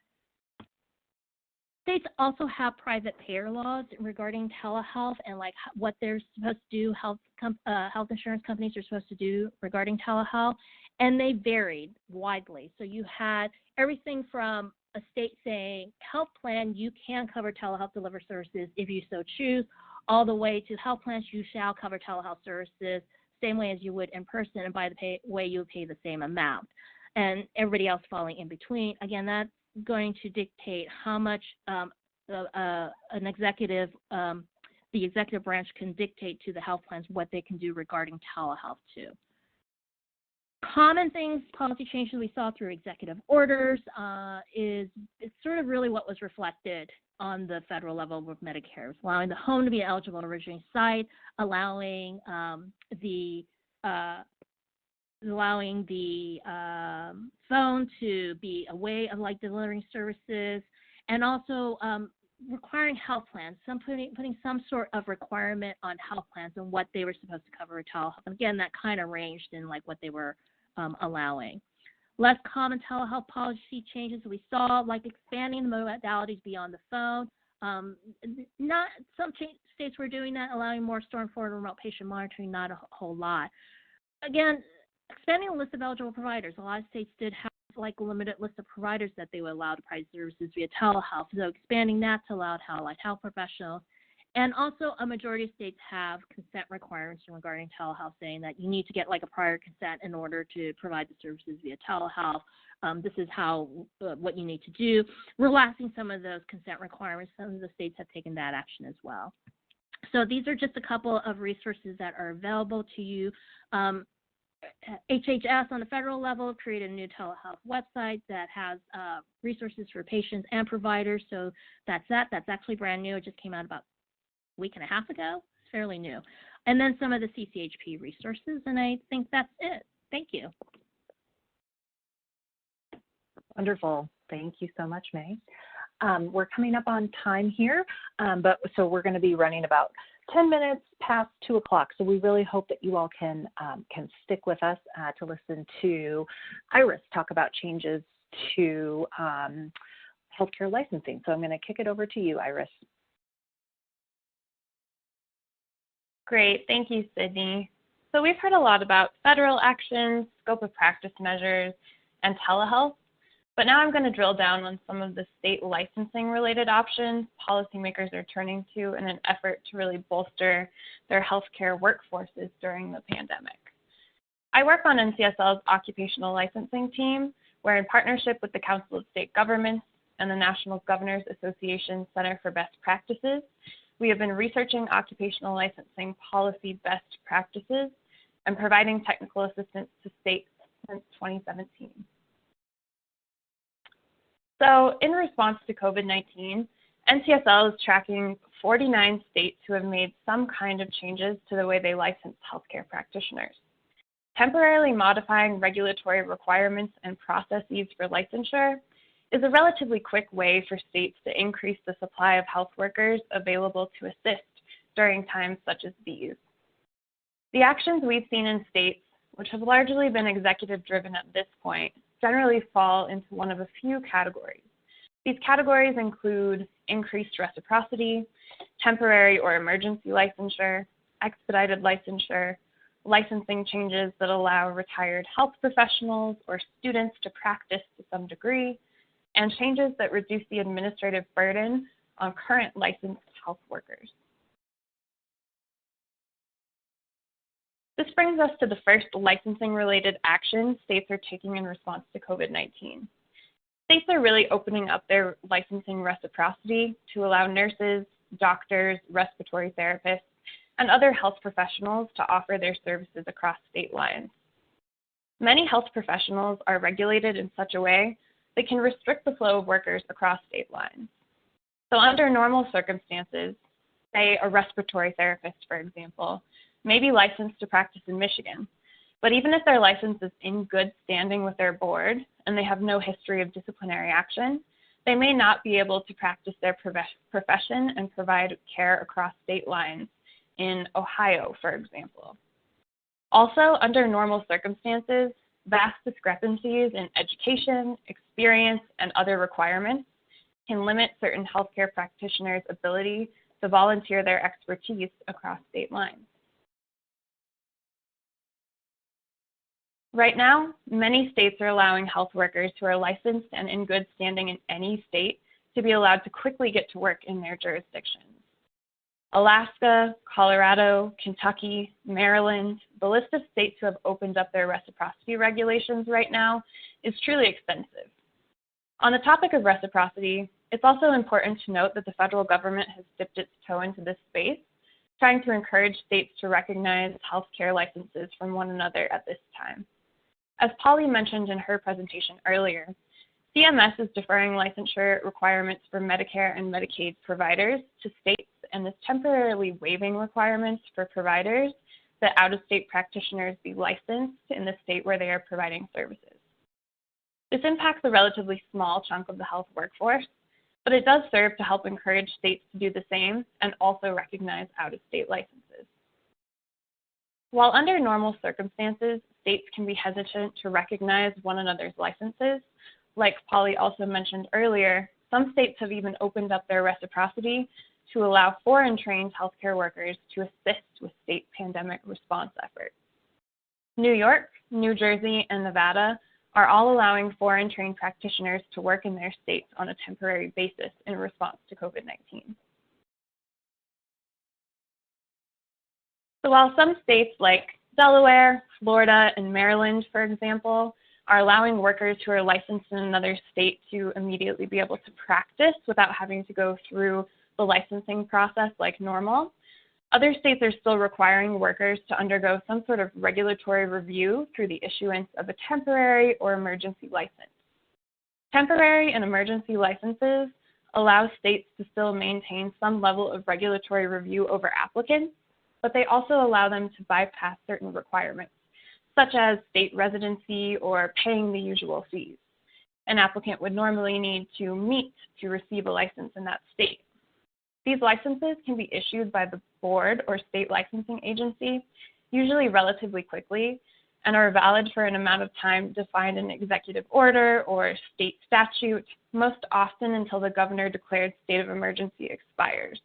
States also have private payer laws regarding telehealth and like what they're supposed to do, health insurance companies are supposed to do regarding telehealth, and they varied widely. So you had everything from a state saying health plan, you can cover telehealth delivery services if you so choose, all the way to health plans, you shall cover telehealth services same way as you would in person, and by the way you would pay the same amount, and everybody else falling in between. Again, that's going to dictate how much the executive branch can dictate to the health plans what they can do regarding telehealth too. Common things, policy changes we saw through executive orders it's sort of really what was reflected on the federal level with Medicare, allowing the home to be an eligible originating site, allowing the phone to be a way of like delivering services, and also requiring health plans, putting some sort of requirement on health plans and what they were supposed to cover with telehealth. And again, that kind of ranged in like what they were allowing. Less common telehealth policy changes we saw, like expanding the modalities beyond the phone. Not some states were doing that, allowing more storm-forward remote patient monitoring, not a whole lot. Again, expanding the list of eligible providers. A lot of states did have like a limited list of providers that they would allow to provide services via telehealth. So expanding that to allow allied health professionals. And also a majority of states have consent requirements regarding telehealth, saying that you need to get like a prior consent in order to provide the services via telehealth. This is what you need to do. Relaxing some of those consent requirements, some of the states have taken that action as well. So these are just a couple of resources that are available to you. HHS on the federal level created a new telehealth website that has resources for patients and providers. So that's actually brand new. It just came out about a week and a half ago. It's fairly new. And then some of the CCHP resources, and I think that's it. Thank you. Wonderful. Thank you so much, May. We're coming up on time here, so we're going to be running about 10 minutes past 2 o'clock. So we really hope that you all can stick with us to listen to Iris talk about changes to healthcare licensing. So I'm going to kick it over to you, Iris. Great, thank you, Sydney. So we've heard a lot about federal actions, scope of practice measures, and telehealth. But now I'm going to drill down on some of the state licensing related options policymakers are turning to in an effort to really bolster their healthcare workforces during the pandemic. I work on NCSL's occupational licensing team, where in partnership with the Council of State Governments and the National Governors Association Center for Best Practices, we have been researching occupational licensing policy best practices and providing technical assistance to states since 2017. So in response to COVID-19, NCSL is tracking 49 states who have made some kind of changes to the way they license healthcare practitioners. Temporarily modifying regulatory requirements and processes for licensure is a relatively quick way for states to increase the supply of health workers available to assist during times such as these. The actions we've seen in states, which have largely been executive driven at this point, generally fall into one of a few categories. These categories include increased reciprocity, temporary or emergency licensure, expedited licensure, licensing changes that allow retired health professionals or students to practice to some degree, and changes that reduce the administrative burden on current licensed health workers. This brings us to the first licensing-related action states are taking in response to COVID-19. States are really opening up their licensing reciprocity to allow nurses, doctors, respiratory therapists, and other health professionals to offer their services across state lines. Many health professionals are regulated in such a way that can restrict the flow of workers across state lines. So under normal circumstances, say a respiratory therapist, for example, may be licensed to practice in Michigan, but even if their license is in good standing with their board and they have no history of disciplinary action, they may not be able to practice their profession and provide care across state lines in Ohio, for example. Also, under normal circumstances, vast discrepancies in education, experience, and other requirements can limit certain healthcare practitioners' ability to volunteer their expertise across state lines. Right now, many states are allowing health workers who are licensed and in good standing in any state to be allowed to quickly get to work in their jurisdictions. Alaska, Colorado, Kentucky, Maryland, the list of states who have opened up their reciprocity regulations right now is truly extensive. On the topic of reciprocity, it's also important to note that the federal government has dipped its toe into this space, trying to encourage states to recognize healthcare licenses from one another at this time. As Polly mentioned in her presentation earlier, CMS is deferring licensure requirements for Medicare and Medicaid providers to states and is temporarily waiving requirements for providers that out-of-state practitioners be licensed in the state where they are providing services. This impacts a relatively small chunk of the health workforce, but it does serve to help encourage states to do the same and also recognize out-of-state licenses. While under normal circumstances, states can be hesitant to recognize one another's licenses, like Polly also mentioned earlier, some states have even opened up their reciprocity to allow foreign-trained healthcare workers to assist with state pandemic response efforts. New York, New Jersey, and Nevada are all allowing foreign-trained practitioners to work in their states on a temporary basis in response to COVID-19. So while some states like Delaware, Florida, and Maryland, for example, are allowing workers who are licensed in another state to immediately be able to practice without having to go through the licensing process like normal, other states are still requiring workers to undergo some sort of regulatory review through the issuance of a temporary or emergency license. Temporary and emergency licenses allow states to still maintain some level of regulatory review over applicants, but they also allow them to bypass certain requirements, such as state residency or paying the usual fees. An applicant would normally need to meet to receive a license in that state. These licenses can be issued by the board or state licensing agency, usually relatively quickly, and are valid for an amount of time defined in executive order or state statute, most often until the governor-declared state of emergency expires.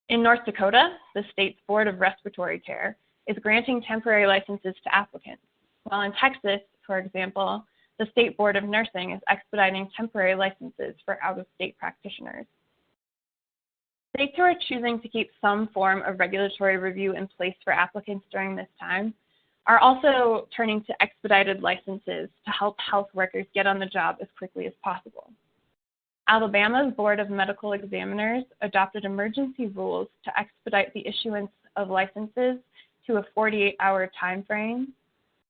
In North Dakota, the state's Board of Respiratory Care is granting temporary licenses to applicants, while in Texas, for example, the State Board of Nursing is expediting temporary licenses for out-of-state practitioners. States who are choosing to keep some form of regulatory review in place for applicants during this time are also turning to expedited licenses to help health workers get on the job as quickly as possible. Alabama's Board of Medical Examiners adopted emergency rules to expedite the issuance of licenses to a 48-hour time frame.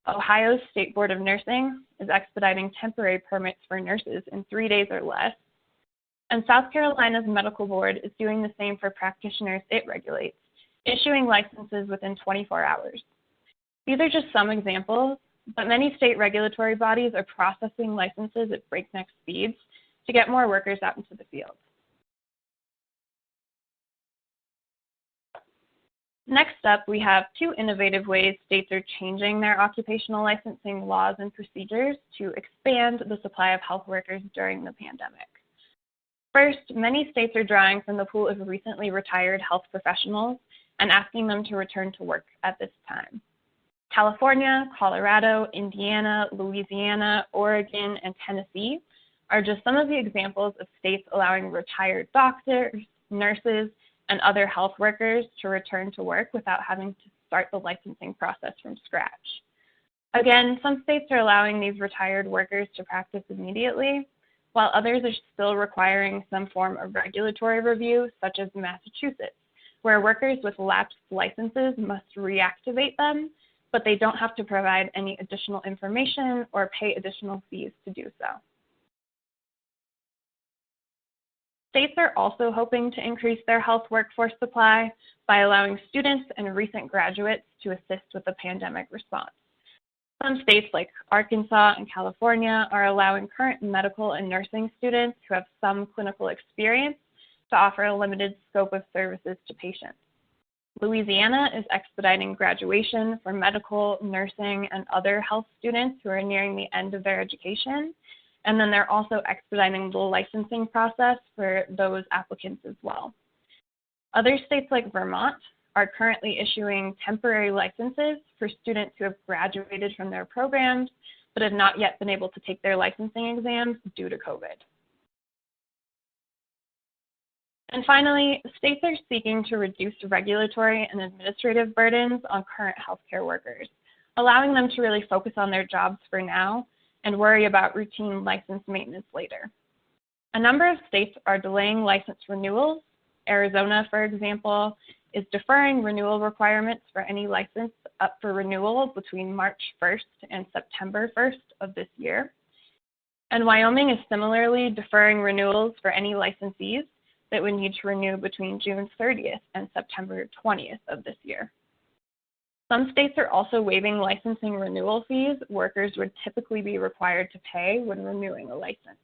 Ohio's State Board of Nursing is expediting temporary permits for nurses in 3 days or less. And South Carolina's Medical Board is doing the same for practitioners it regulates, issuing licenses within 24 hours. These are just some examples, but many state regulatory bodies are processing licenses at breakneck speeds to get more workers out into the field. Next up, we have two innovative ways states are changing their occupational licensing laws and procedures to expand the supply of health workers during the pandemic. First, many states are drawing from the pool of recently retired health professionals and asking them to return to work at this time. California, Colorado, Indiana, Louisiana, Oregon, and Tennessee are just some of the examples of states allowing retired doctors, nurses, and other health workers to return to work without having to start the licensing process from scratch. Again, some states are allowing these retired workers to practice immediately, while others are still requiring some form of regulatory review, such as Massachusetts, where workers with lapsed licenses must reactivate them, but they don't have to provide any additional information or pay additional fees to do so. States are also hoping to increase their health workforce supply by allowing students and recent graduates to assist with the pandemic response. Some states like Arkansas and California are allowing current medical and nursing students who have some clinical experience to offer a limited scope of services to patients. Louisiana is expediting graduation for medical, nursing, and other health students who are nearing the end of their education. And then they're also expediting the licensing process for those applicants as well. Other states like Vermont are currently issuing temporary licenses for students who have graduated from their programs but have not yet been able to take their licensing exams due to COVID. And finally, states are seeking to reduce regulatory and administrative burdens on current healthcare workers, allowing them to really focus on their jobs for now and worry about routine license maintenance later. A number of states are delaying license renewals. Arizona, for example, is deferring renewal requirements for any license up for renewal between March 1st and September 1st of this year. And Wyoming is similarly deferring renewals for any licensees that would need to renew between June 30th and September 20th of this year. Some states are also waiving licensing renewal fees workers would typically be required to pay when renewing a license.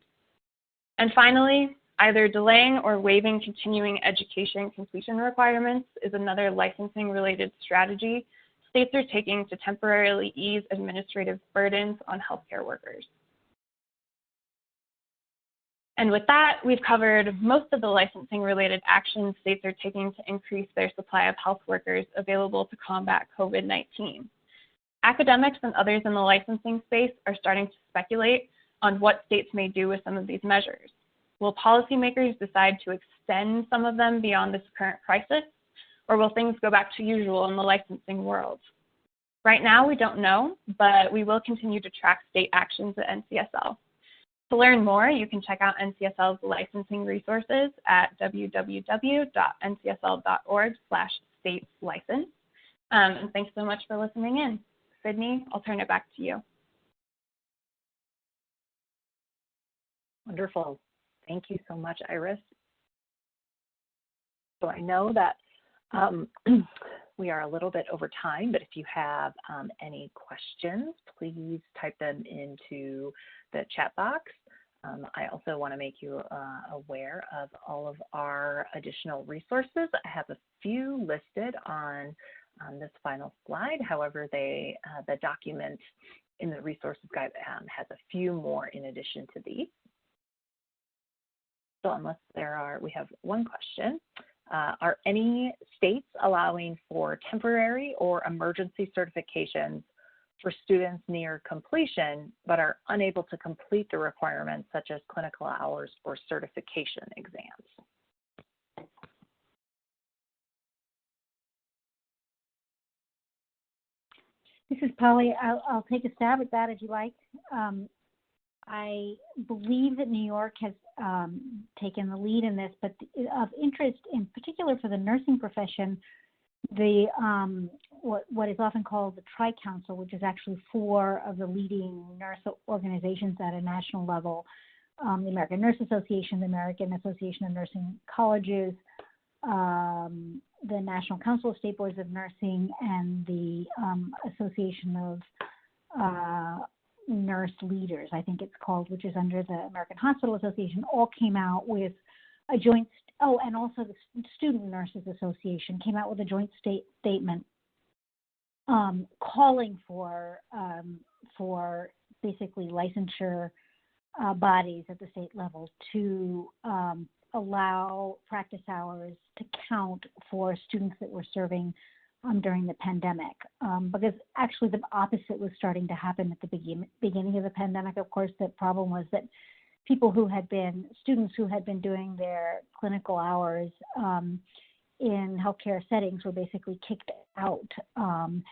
And finally, either delaying or waiving continuing education completion requirements is another licensing-related strategy states are taking to temporarily ease administrative burdens on healthcare workers. And with that, we've covered most of the licensing-related actions states are taking to increase their supply of health workers available to combat COVID-19. Academics and others in the licensing space are starting to speculate on what states may do with some of these measures. Will policymakers decide to extend some of them beyond this current crisis, or will things go back to usual in the licensing world? Right now, we don't know, but we will continue to track state actions at NCSL. To learn more, you can check out NCSL's licensing resources at www.ncsl.org/state-license. And thanks so much for listening in. Sydney, I'll turn it back to you. Wonderful. Thank you so much, Iris. So I know that we are a little bit over time, but if you have any questions, please type them into the chat box. I also want to make you aware of all of our additional resources. I have a few listed on this final slide. However, the document in the resources guide has a few more in addition to these. So unless we have one question. Are any states allowing for temporary or emergency certifications for students near completion but are unable to complete the requirements such as clinical hours or certification exams? This is Polly. I'll take a stab at that if you like. I believe that New York has taken the lead in this, but of interest in particular for the nursing profession, the what is often called the Tri-Council, which is actually 4 of the leading nurse organizations at a national level, the American Nurse Association, the American Association of Nursing Colleges, the National Council of State Boards of Nursing, and the Association of Nurse Leaders, I think it's called, which is under the American Hospital Association, all came out with a joint, and also the Student Nurses Association came out with a joint statement calling for basically licensure bodies at the state level to allow practice hours to count for students that were serving during the pandemic, because actually the opposite was starting to happen at the beginning of the pandemic. Of course, the problem was that students who had been doing their clinical hours in healthcare settings were basically kicked out, and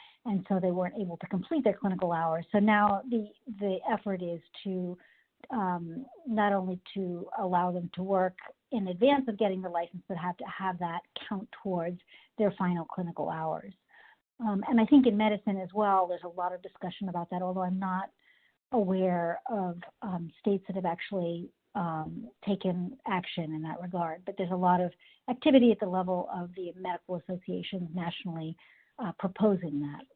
so they weren't able to complete their clinical hours. So now the effort is to not only to allow them to work in advance of getting the license, but have to have that count towards their final clinical hours. And I think in medicine as well, there's a lot of discussion about that, although I'm not aware of states that have actually taken action in that regard. But there's a lot of activity at the level of the medical associations nationally proposing that.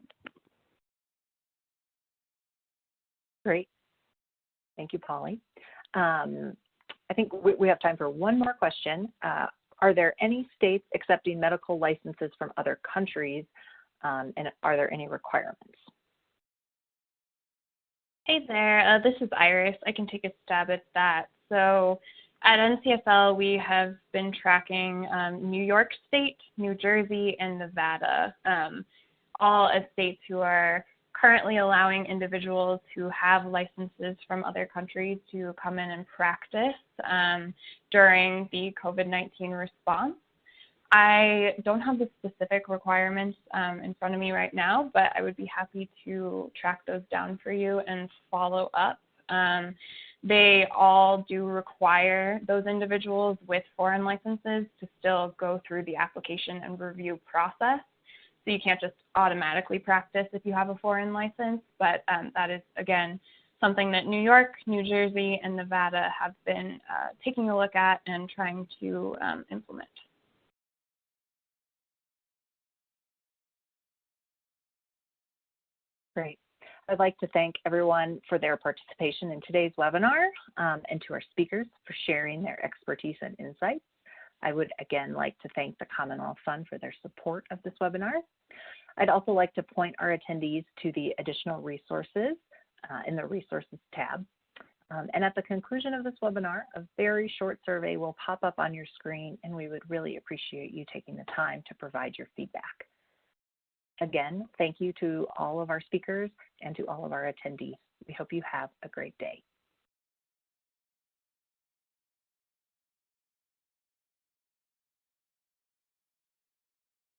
Great. Thank you, Polly. I think we have time for one more question. Are there any states accepting medical licenses from other countries, and are there any requirements? Hey there, this is Iris. I can take a stab at that. So at NCSL, we have been tracking New York State, New Jersey, and Nevada, all as states who are currently allowing individuals who have licenses from other countries to come in and practice during the COVID-19 response. I don't have the specific requirements in front of me right now, but I would be happy to track those down for you and follow up. They all do require those individuals with foreign licenses to still go through the application and review process. So you can't just automatically practice if you have a foreign license, but that is, again, something that New York, New Jersey, and Nevada have been taking a look at and trying to implement. Great. I'd like to thank everyone for their participation in today's webinar and to our speakers for sharing their expertise and insights. I would again like to thank the Commonwealth Fund for their support of this webinar. I'd also like to point our attendees to the additional resources in the Resources tab. And at the conclusion of this webinar, a very short survey will pop up on your screen, and we would really appreciate you taking the time to provide your feedback. Again, thank you to all of our speakers and to all of our attendees. We hope you have a great day.